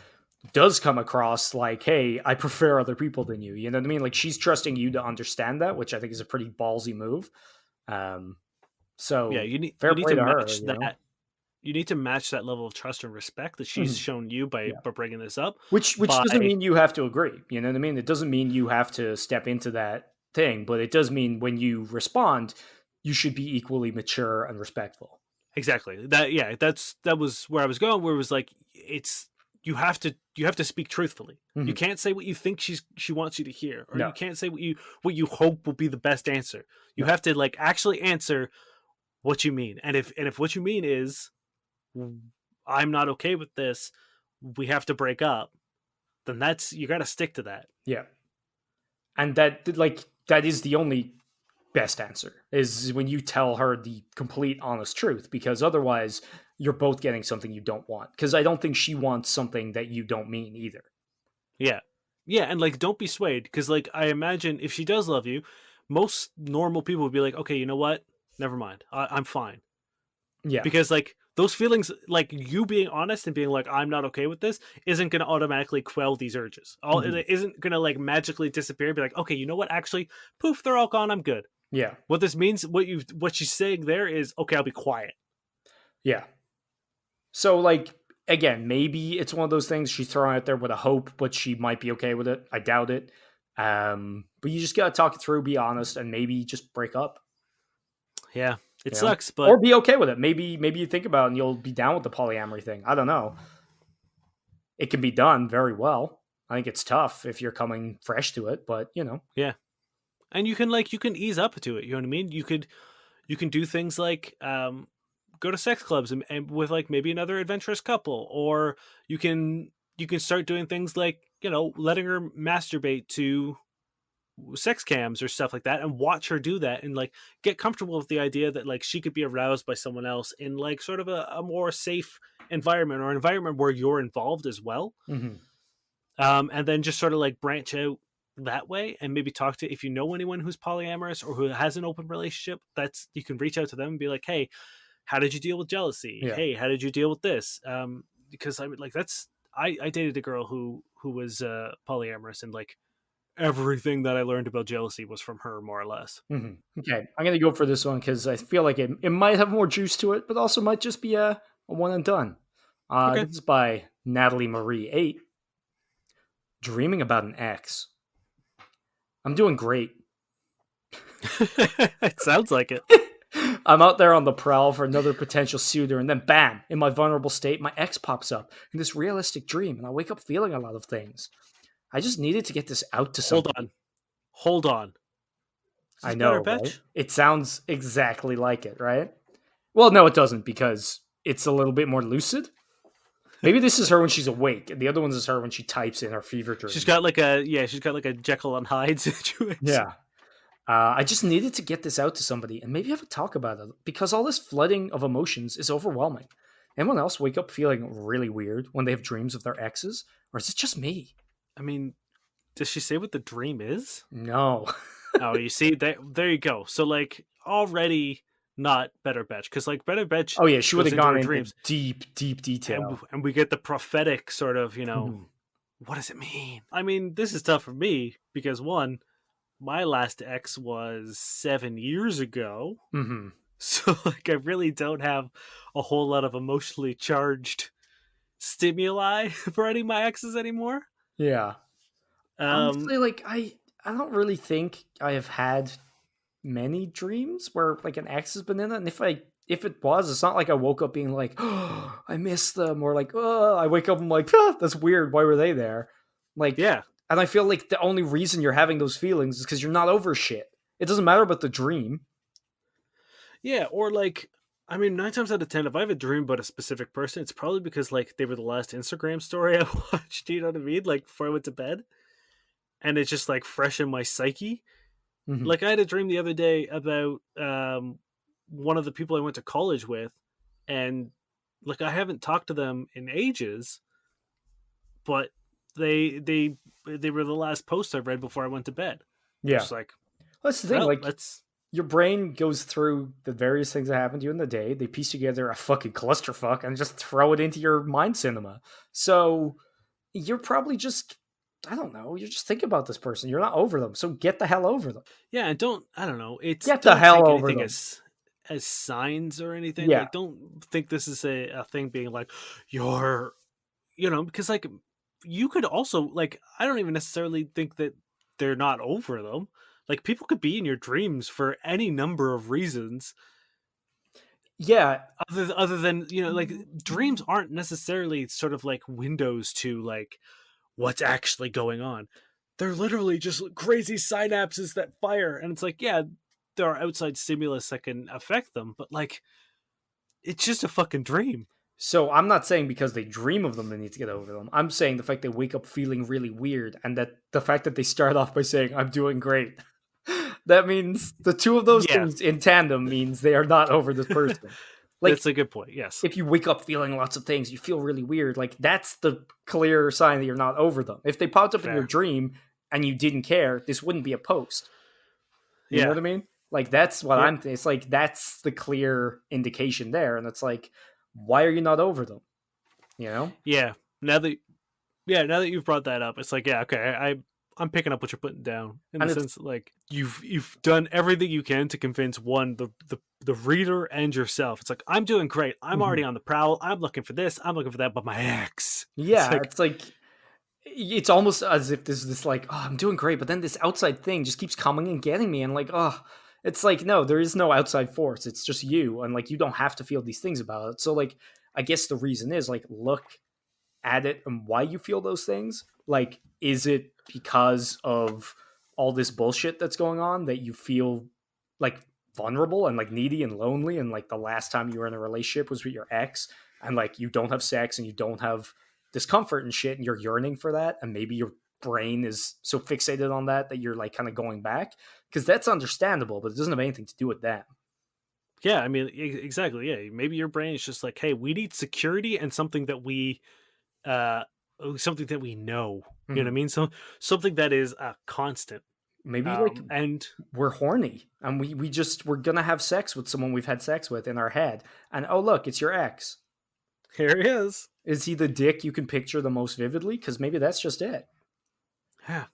does come across like, hey, I prefer other people than you. You know what I mean? Like she's trusting you to understand that, which I think is a pretty ballsy move. Um, yeah, so you fair need play to to her, match you know? that. You need to match that level of trust and respect that she's Mhm. shown you by Yeah. bringing this up. Which doesn't By mean you have to agree. You know what I mean? It doesn't mean you have to step into that thing, but it does mean when you respond, you should be equally mature and respectful. exactly that. Yeah, that was where I was going. Where it was like it's you have to speak truthfully. You Mhm. can't say what you think she wants you to hear, or No, you can't say what you hope will be the best answer. You no. have to like actually answer what you mean. And if what you mean is I'm not okay with this, we have to break up, then that's you got to stick to that. Yeah. And that is the only best answer is when you tell her the complete honest truth, because otherwise you're both getting something you don't want, because I don't think she wants something that you don't mean either. Yeah. Yeah, and like don't be swayed because like I imagine if she does love you, most normal people would be like, okay, you know what? Never mind. I'm fine. Yeah. Because like those feelings, like you being honest and being like, I'm not okay with this, isn't going to automatically quell these urges. Mhm. It isn't going to like magically disappear. And be like, okay, you know what? Actually, poof, they're all gone. I'm good. Yeah. What this means, what she's saying there is, okay, I'll be quiet. Yeah. So like again, maybe it's one of those things she's throwing out there with a hope, but she might be okay with it. I doubt it. But you just gotta talk it through, be honest, and maybe just break up. Yeah, it You know, sucks, but or be okay with it. Maybe you think about it and you'll be down with the polyamory thing. I don't know. It can be done very well. I think it's tough if you're coming fresh to it, but you know, yeah, and you can ease up to it. You know what I mean? You can do things like go to sex clubs and with like maybe another adventurous couple, or you can you can start doing things like, letting her masturbate to sex cams or stuff like that, and watch her do that, and like get comfortable with the idea that like she could be aroused by someone else in like sort of a more safe environment, or an environment where you're involved as well. Mm-hmm. And then just sort of like branch out that way, and maybe talk to, if you know anyone who's polyamorous or who has an open relationship, that's, you can reach out to them and be like, hey, how did you deal with jealousy? Yeah. Hey, how did you deal with this? Because I mean, like, that's, I dated a girl who was polyamorous, and like everything that I learned about jealousy was from her, more or less. Mm-hmm. Okay, I'm gonna go for this one because I feel like it might have more juice to it, but also might just be a one and done. Okay. This is by Natalie Marie 8. Dreaming about an ex. I'm doing great. It sounds like it. I'm out there on the prowl for another potential suitor, and then bam, in my vulnerable state, my ex pops up in this realistic dream, and I wake up feeling a lot of things. I just needed to get this out to Hold somebody. on. Hold on. Is I this better, know, right? bitch? It sounds exactly like it, right? Well, no, it doesn't because it's a little bit more lucid. Maybe this is her when she's awake, and the other one is her when she types in her fever She's dreams. got like a, yeah, she's got like a Jekyll and Hyde situation. Yeah. I just needed to get this out to somebody and maybe have a talk about it because all this flooding of emotions is overwhelming. Anyone else wake up feeling really weird when they have dreams of their exes? Or is it just me? I mean, does she say what the dream is? No. Oh, you see, there you go. So like already not better bitch, because like better bitch Oh, yeah, she would goes have into gone her into dreams, deep, deep and detail. we get the prophetic sort of, Mhm. what does it mean? I mean, this is tough for me because one, my last ex was 7 years ago, Mhm. so like I really don't have a whole lot of emotionally charged stimuli for any of my exes anymore. Yeah. Um, Honestly, like, I don't really think I have had many dreams where like an ex has been in it, and if it was, it's not like I woke up being like, oh, I miss them, or like, oh, I wake up and I'm like, ah, that's weird. Why were they there? Like, yeah, and I feel like the only reason you're having those feelings is because you're not over shit. It doesn't matter about the dream. yeah, or like, I mean, 9 times out of 10, if I have a dream about a specific person, it's probably because like they were the last Instagram story I watched. You know what I mean? Like before I went to bed, and it's just like fresh in my psyche. Mhm. Like I had a dream the other day about one of the people I went to college with, and like I haven't talked to them in ages, but they they they were the last post I read before I went to bed. I Yeah, was like, that's the thing. well, Like, let's, your brain goes through the various things that happened to you in the day. They piece together a fucking clusterfuck and just throw it into your mind cinema. So you're probably just, I don't know, you're just thinking about this person. You're not over them. So get the hell over them. yeah, and don't, I don't know, it's, Get the don't hell take over anything them. as signs or anything. Yeah. Like don't think this is a thing being like you're, because like you could also like, I don't even necessarily think that they're not over them. Like people could be in your dreams for any number of reasons, Yeah. other than, like dreams aren't necessarily sort of like windows to like what's actually going on. They're literally just crazy synapses that fire, and it's like, yeah, there are outside stimulus that can affect them, but like it's just a fucking dream. So I'm not saying because they dream of them they need to get over them. I'm saying the fact they wake up feeling really weird and that the fact that they start off by saying, I'm doing great. That means the two of those Yeah, things in tandem means they are not over this person. Like, that's a good point. Yes. if you wake up feeling lots of things, you feel really weird. Like, that's the clear sign that you're not over them. If they popped up in your Fair. dream and you didn't care, this wouldn't be a post. You know Yeah. what I mean? Like, that's what Yep. it's like, that's the clear indication there. And it's like, why are you not over them? You know? Yeah. Now that now that you've brought that up, it's like, yeah, okay, I'm picking up what you're putting down, in the And it's, sense that like you've done everything you can to convince one, the reader and yourself. It's like, I'm doing great. I'm mhm. already on the prowl. I'm looking for this. I'm looking for that. But my ex, it's Yeah, like, it's like, it's almost as if there's this like, oh, I'm doing great, but then this outside thing just keeps coming and getting me, and like, oh, it's like, no, there is no outside force. It's just you, and like, you don't have to feel these things about it. So like, I guess the reason is like, look at it and why you feel those things. Like, is it because of all this bullshit that's going on that you feel like vulnerable and like needy and lonely, and like the last time you were in a relationship was with your ex, and like you don't have sex and you don't have discomfort and shit, and you're yearning for that, and maybe your brain is so fixated on that that you're like kind of going back, because that's understandable, but it doesn't have anything to do with them. Yeah, I mean, exactly. Yeah, maybe your brain is just like, hey, we need security and uh, something that we know. You know what I Mhm. mean? So something that is a constant. Maybe like And we're horny and we're gonna have sex with someone we've had sex with in our head, and oh look, it's your ex. here he is. Is he the dick you can picture the most vividly? Because maybe that's just it. Yeah.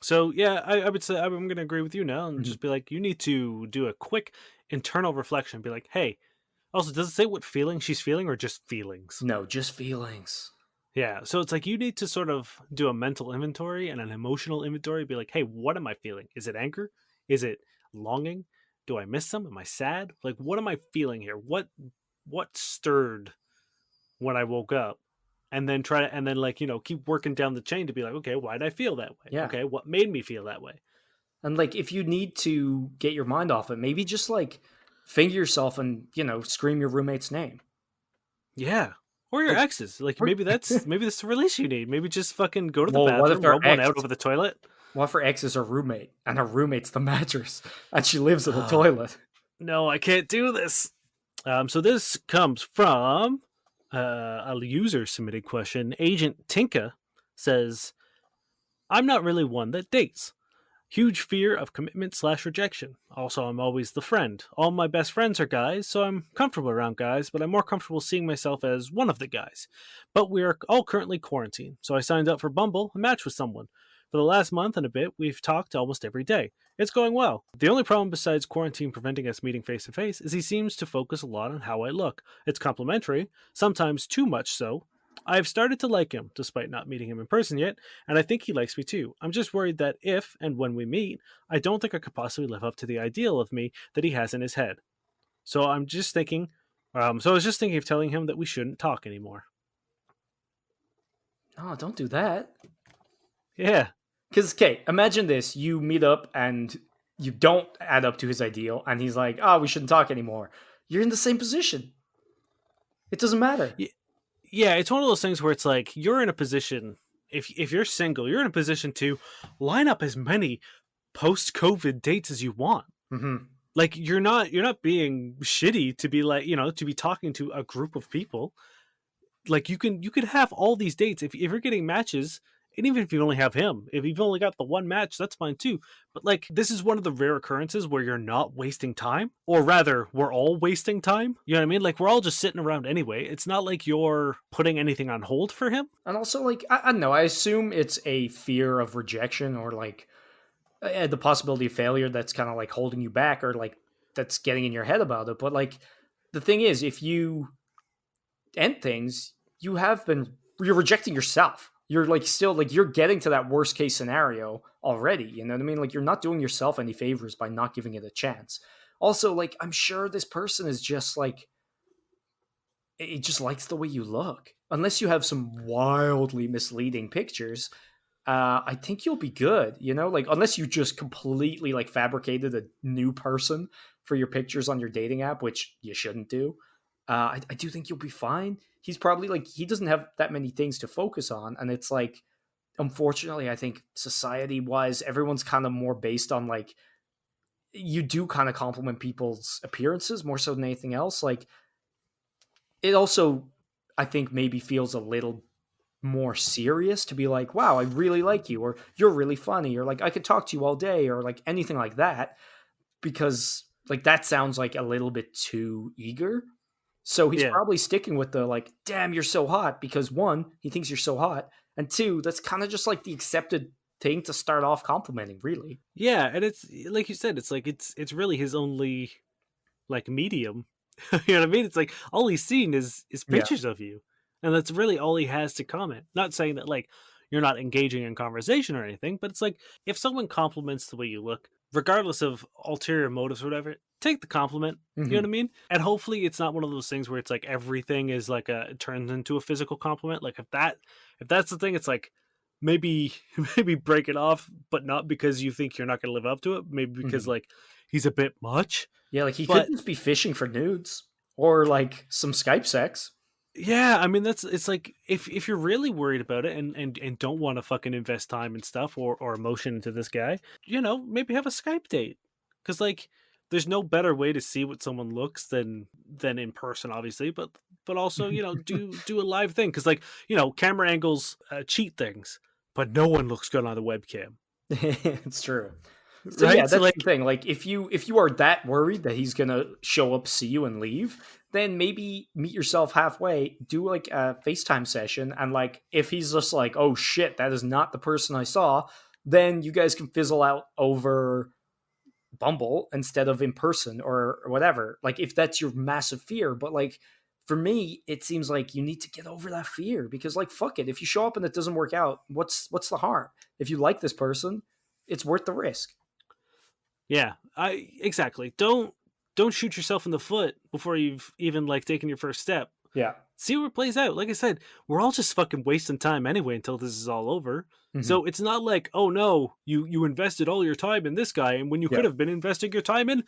So yeah, I would say I'm going to agree with you now and Mhm. just be like, you need to do a quick internal reflection. Be like, hey, also, does it say what feeling she's feeling or just feelings? No, just feelings. Yeah. So it's like you need to sort of do a mental inventory and an emotional inventory. Be like, hey, what am I feeling? Is it anger? Is it longing? Do I miss them? Am I sad? Like, what am I feeling here? What stirred when I woke up? And then and then like, keep working down the chain to be like, okay, why did I feel that way? Yeah. Okay, what made me feel that way? And like if you need to get your mind off it, maybe just like finger yourself and, scream your roommate's name. Yeah. Or your Like exes. Like or- maybe that's the release you need. Maybe just fucking go to the well, what if bathroom, our rub one ex out over the toilet. what if her ex is her roommate and her roommate's the mattress and she lives in the Oh, toilet? no, I can't do this. So this comes from a user submitted question. Agent Tinka says, I'm not really one that dates. Huge fear of commitment/rejection. Also, I'm always the friend. All my best friends are guys, so I'm comfortable around guys, but I'm more comfortable seeing myself as one of the guys. But we are all currently quarantined, so I signed up for Bumble and matched with someone. For the last month and a bit, we've talked almost every day. It's going well. The only problem besides quarantine preventing us meeting face to face is he seems to focus a lot on how I look. It's complimentary, sometimes too much so. I've started to like him, despite not meeting him in person yet, and I think he likes me too. I'm just worried that if and when we meet, I don't think I could possibly live up to the ideal of me that he has in his head. So I'm just thinking, so I was just thinking of telling him that we shouldn't talk anymore. No, don't do that. Yeah, Because, okay, imagine this. You meet up and you don't add up to his ideal, and he's like, oh, we shouldn't talk anymore. You're in the same position. It doesn't matter. yeah. It's one of those things where it's like you're in a position. If you're single, you're in a position to line up as many post-COVID dates as you want. Hmm. Like you're not being shitty to be like to be talking to a group of people. Like you could have all these dates if you're getting matches, and even if you only have him, if you've only got the one match, that's fine too. But like this is one of the rare occurrences where you're not wasting time, or rather we're all wasting time. You know what I mean? Like we're all just sitting around anyway. It's not like you're putting anything on hold for him. And also, like, I don't know. I assume it's a fear of rejection or like the possibility of failure that's kind of like holding you back or like that's getting in your head about it. But like the thing is, if you end things, you're rejecting yourself. You're like still like you're getting to that worst case scenario already. You know what I mean? Like you're not doing yourself any favors by not giving it a chance. Also, like I'm sure this person is just like it just likes the way you look. Unless you have some wildly misleading pictures, I think you'll be good. Like unless you just completely like fabricated a new person for your pictures on your dating app, which you shouldn't do. I do think you'll be fine. He's probably like he doesn't have that many things to focus on, and it's like unfortunately, I think society wise, everyone's kind of more based on like you do kind of compliment people's appearances more so than anything else. Like it also, I think, maybe feels a little more serious to be like, wow, I really like you, or you're really funny, or like I could talk to you all day, or like anything like that, because like that sounds like a little bit too eager. So he's Yeah. probably sticking with the like, damn, you're so hot, because one, he thinks you're so hot, and two, that's kind of just like the accepted thing to start off complimenting, really. Yeah, and it's like you said, it's like it's really his only like medium. You know what I mean? It's like all he's seen is Yeah. pictures of you, and that's really all he has to comment. Not saying that like you're not engaging in conversation or anything, but it's like if someone compliments the way you look, regardless of ulterior motives or whatever, take the compliment. You know Hmm. what I mean? And hopefully it's not one of those things where it's like everything is like it turns into a physical compliment. Like if that's the thing, it's like maybe maybe break it off, but not because you think you're not going to live up to it. Maybe because Hmm. like he's a bit much. Yeah, like he could But just be fishing for nudes or like some Skype sex. Yeah, I mean it's like if you're really worried about it and don't want to fucking invest time and stuff or emotion into this guy, maybe have a Skype date. Cuz like there's no better way to see what someone looks than in person obviously, but also, do a live thing cuz like, camera angles cheat things, but no one looks good on the webcam, It's true. So yeah, right? So that's the like thing. Like if you are that worried that he's gonna show up, see you, and leave, then maybe meet yourself halfway, do like a FaceTime session, and like if he's just like, oh shit, that is not the person I saw, then you guys can fizzle out over Bumble instead of in person or whatever. Like if that's your massive fear, but like for me, it seems like you need to get over that fear because like fuck it, if you show up and it doesn't work out, what's the harm? If you like this person, it's worth the risk. yeah, I exactly. Don't shoot yourself in the foot before you've even like taken your first step. Yeah. See what plays out. Like I said, we're all just fucking wasting time anyway until this is all over. Hmm. So it's not like, oh no, you invested all your time in this guy, and when you Yeah. could have been investing your time in,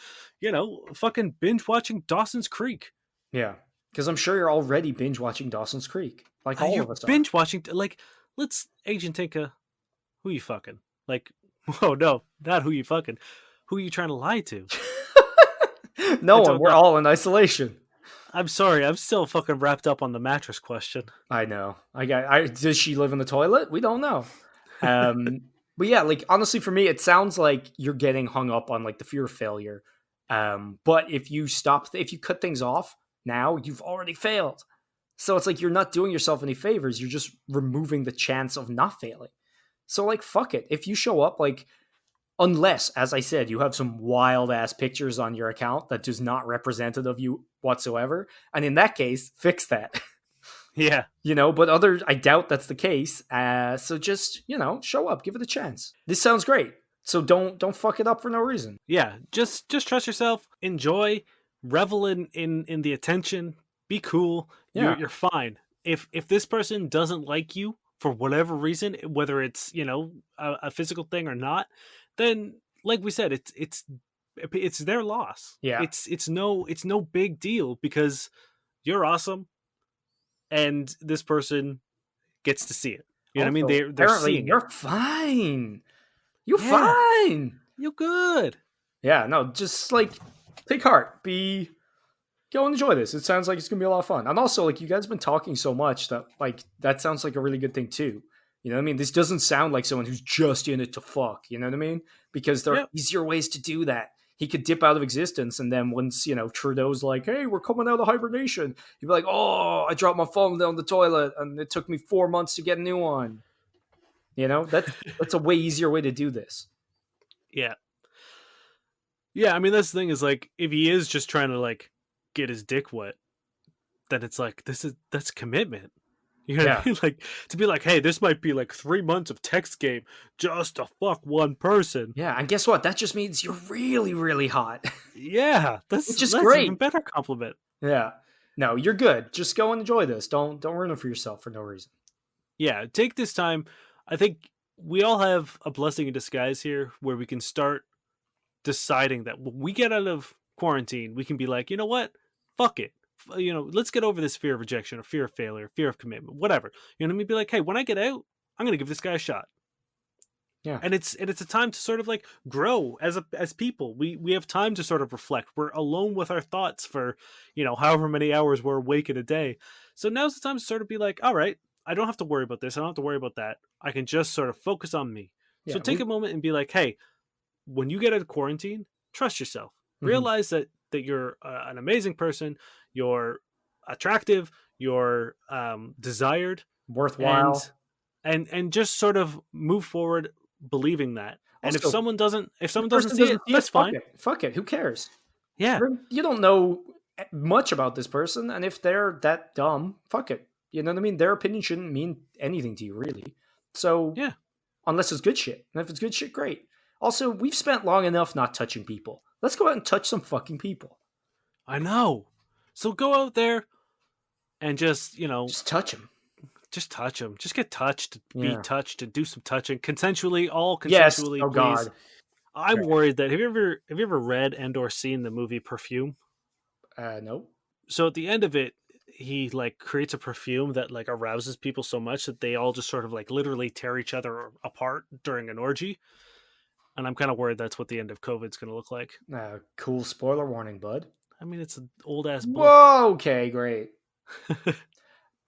fucking binge watching Dawson's Creek. Yeah. Because I'm sure you're already binge watching Dawson's Creek, like all You're of us are. binge watching. Like, let's Agent Tinka, who you fucking? Like, oh no, not who you fucking. Who you trying to lie to? No I one. don't We're know. all in isolation. I'm sorry. I'm still fucking wrapped up on the mattress question. I know. Does she live in the toilet? We don't know. Um, but yeah, like honestly, for me, it sounds like you're getting hung up on like the fear of failure. But if you if you cut things off now, you've already failed. So it's like you're not doing yourself any favors. You're just removing the chance of not failing. So like, fuck it. If you show up, like, unless, as I said, you have some wild ass pictures on your account that is not representative of you whatsoever, and in that case, fix that. Yeah. But I doubt that's the case. So just, show up, give it a chance. This sounds great. So don't fuck it up for no reason. Yeah, just trust yourself, enjoy, revel in the attention, be cool. You're Yeah. you're fine. If this person doesn't like you for whatever reason, whether it's a physical thing or not, then like we said, it's their loss. Yeah. It's no big deal because you're awesome, and this person gets to see it. You know what I mean? Also, They're apparently seeing it. you're fine. You're Yeah, fine. you're good. Yeah, no, just like take heart. Go and enjoy this. It sounds like it's gonna be a lot of fun. And also, like, you guys have been talking so much that like that sounds like a really good thing too. You know what I mean? This doesn't sound like someone who's just in it to fuck. You know what I mean? Because there are Yep. easier ways to do that. He could dip out of existence, and then once Trudeau's like, "Hey, we're coming out of hibernation," he'd be like, "Oh, I dropped my phone down the toilet, and it took me 4 months to get a new one." That's a way easier way to do this. Yeah. Yeah, I mean that's the thing is like if he is just trying to like get his dick wet, then it's like that's commitment. You know what Yeah, I mean? Like to be like, hey, this might be like 3 months of text game just to fuck one person. yeah, and guess what? That just means you're really, really hot, Yeah, that's which is that's even great. better compliment. Yeah. No, you're good. Just go and enjoy this. Don't ruin it for yourself for no reason. Yeah, take this time. I think we all have a blessing in disguise here where we can start deciding that when we get out of quarantine, we can be like, you know what? Fuck it. Let's get over this fear of rejection or fear of failure, fear of commitment, whatever. You know what I mean? Be like, hey, when I get out, I'm gonna give this guy a shot. Yeah. And it's a time to sort of like grow as people. We have time to sort of reflect. We're alone with our thoughts for, however many hours we're awake in a day. So now's the time to sort of be like, all right, I don't have to worry about this. I don't have to worry about that. I can just sort of focus on me. So Yeah. take a moment and be like, hey, when you get out of quarantine, trust yourself. Mhm. Realize that you're an amazing person. You're attractive. You're desired, and Worthwhile. and just sort of move forward believing that. And if Also, someone doesn't, if the someone doesn't person see doesn't it, see it. that's Fuck fine. it. Fuck it. Who cares? Yeah, You don't know much about this person, and if they're that dumb, fuck it. You know what I mean? Their opinion shouldn't mean anything to you, really. So, yeah, unless it's good shit, and if it's good shit, great. Also, we've spent long enough not touching people. Let's go out and touch some fucking people. I know. So go out there and Just touch them. just touch them. Just get touched, be Yeah. touched, and do some touching consensually, all Yes. consensually, Oh please. God. I'm worried that have you ever read and or seen the movie Perfume? Nope. So at the end of it, he like creates a perfume that like arouses people so much that they all just sort of like literally tear each other apart during an orgy. And I'm kind of worried that's what the end of COVID's going to look like. Cool spoiler warning, bud. I mean, it's an old ass book. Whoa, okay, great.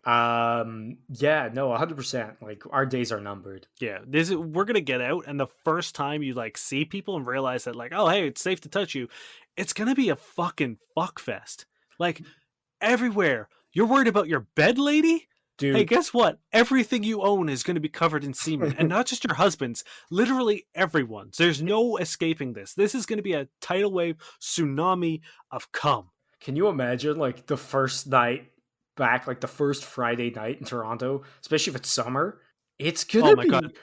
Yeah, no, 100%. Like, our days are numbered. Yeah, we're gonna get out, and the first time you like see people and realize that like, oh hey, it's safe to touch you, it's gonna be a fucking fuck fest. Like everywhere. You're worried about your bed, lady? Hey, Dude, guess what? Everything you own is going to be covered in semen, and not just your husband's. Literally everyone's. There's no escaping this. This is going to be a tidal wave tsunami of cum. can you imagine, like, the first night back, like, the first Friday night in Toronto, especially if it's summer? It's Oh gonna my god, be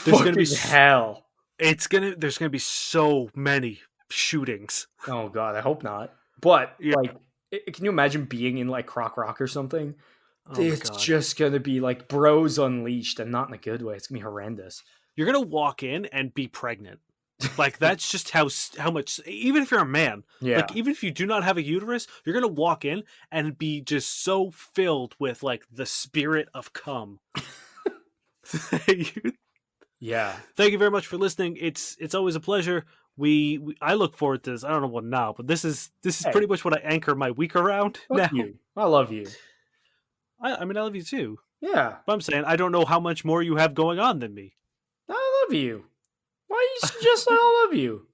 there's going to fucking be hell. there's going to be so many shootings. Oh, God, I hope not. But, Yeah. like, can you imagine being in, like, Croc Rock or something? Oh my It's god. just gonna be, like, bros unleashed, and not in a good way. It's gonna be horrendous. You're going to walk in and be pregnant. Like that's just how much, even if you're a man, Yeah. like even if you do not have a uterus, you're gonna walk in and be just so filled with like the spirit of cum. Yeah. Thank you very much for listening. It's always a pleasure. We I look forward to this. I don't know what now, but this is Hey. pretty much what I anchor my week around now. Fuck you. I love you. I mean I love you too, Yeah. but I'm saying I don't know how much more you have going on than me. I love you. Why you suggest I love you?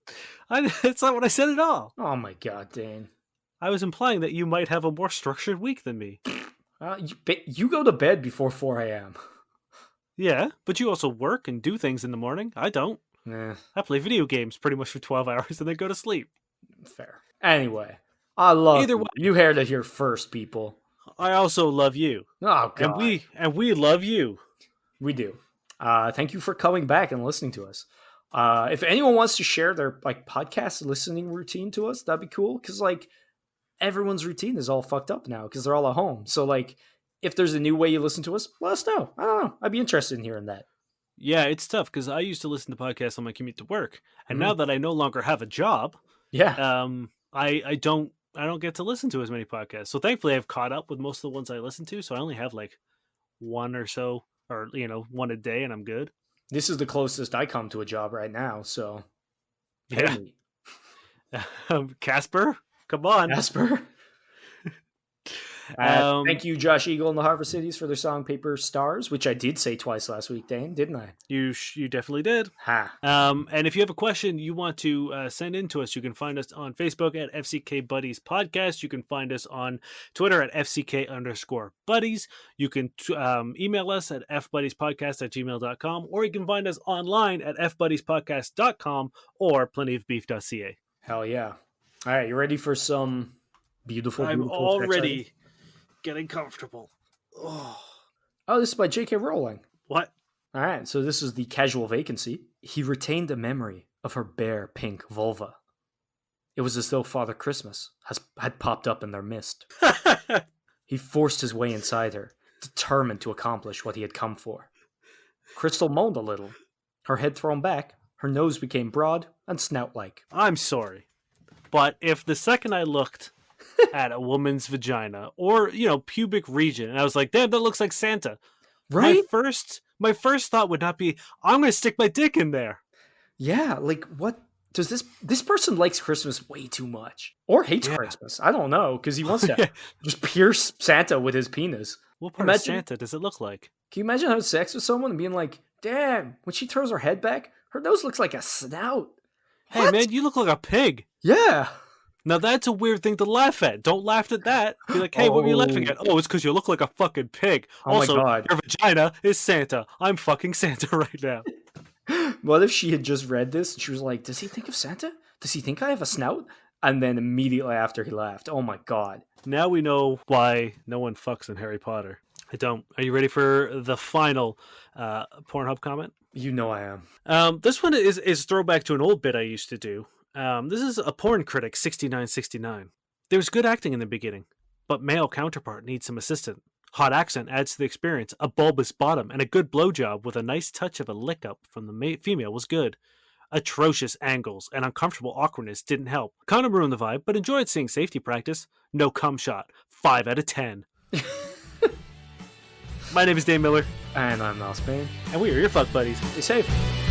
It's not what I said at all. Oh my god, Dane. I was implying that you might have a more structured week than me. You go to bed before 4 a.m. Yeah, but you also work and do things in the morning. I don't. Nah, I play video games pretty much for 12 hours and then go to sleep. fair. Anyway, I love Either you. way. You heard it here first, people. I also love you. Oh god. And we love you. We do. Thank you for coming back and listening to us. If anyone wants to share their like podcast listening routine to us, that'd be cool. Because like everyone's routine is all fucked up now because they're all at home. So like, if there's a new way you listen to us, let us know. I don't know. I'd be interested in hearing that. Yeah, it's tough because I used to listen to podcasts on my commute to work, and now that I no longer have a job, Yeah. I don't get to listen to as many podcasts. So thankfully, I've caught up with most of the ones I listen to. So I only have like one or so, or one a day, and I'm good. This is the closest I come to a job right now. So, Yeah. pay me. Casper, come on. Jasper. Thank you, Josh Eagle and the Harvest Cities, for their song "Paper Stars," which I did say twice last week, Dane, didn't I? You definitely did. Ha. And if you have a question you want to send in to us, you can find us on Facebook at FCK Buddies Podcast. You can find us on Twitter at FCK_Buddies. You can email us at fbuddiespodcast@gmail.com, or you can find us online at fbuddiespodcast.com or plentyofbeef.ca. Hell yeah. All right, you ready for some beautiful, I'm beautiful already getting comfortable. Oh, this is by J.K. Rowling. What? All right, so this is the casual vacancy. He retained the memory of her bare pink vulva. It was as though Father Christmas had popped up in their midst. He forced his way inside her, determined to accomplish what he had come for. Crystal moaned a little. Her head thrown back, her nose became broad and snout-like. I'm sorry, but if the second I looked at a woman's vagina or pubic region and I was like, damn, that looks like Santa, Right? my first thought would not be, I'm gonna stick my dick in there. Yeah, like what does this person likes Christmas way too much. Or hates Christmas. I don't know, because he wants to just pierce Santa with his penis. What part of Santa does it look like? Can you imagine having sex with someone and being like, damn, when she throws her head back, her nose looks like a snout. Hey man, you look like a pig. Yeah. Now that's a weird thing to laugh at. Don't laugh at that. Be like, hey, what were you laughing at? Oh, it's because you look like a fucking pig. Oh also, my God. Your vagina is Santa. I'm fucking Santa right now. What if she had just read this and she was like, does he think of Santa? Does he think I have a snout? And then immediately after he laughed. Oh my God. Now we know why no one fucks in Harry Potter. I don't. Are you ready for the final Pornhub comment? You know I am. This one is throwback to an old bit I used to do. This is a porn critic, 6969. There's good acting in the beginning, but male counterpart needs some assistance. Hot accent adds to the experience. A bulbous bottom and a good blowjob with a nice touch of a lick up from the female was good. Atrocious angles and uncomfortable awkwardness didn't help. Kind of ruined the vibe, but enjoyed seeing safety practice. No cum shot. 5 out of 10. My name is Dan Miller, And I'm Mouse Bane. and we are your fuck buddies. Stay safe.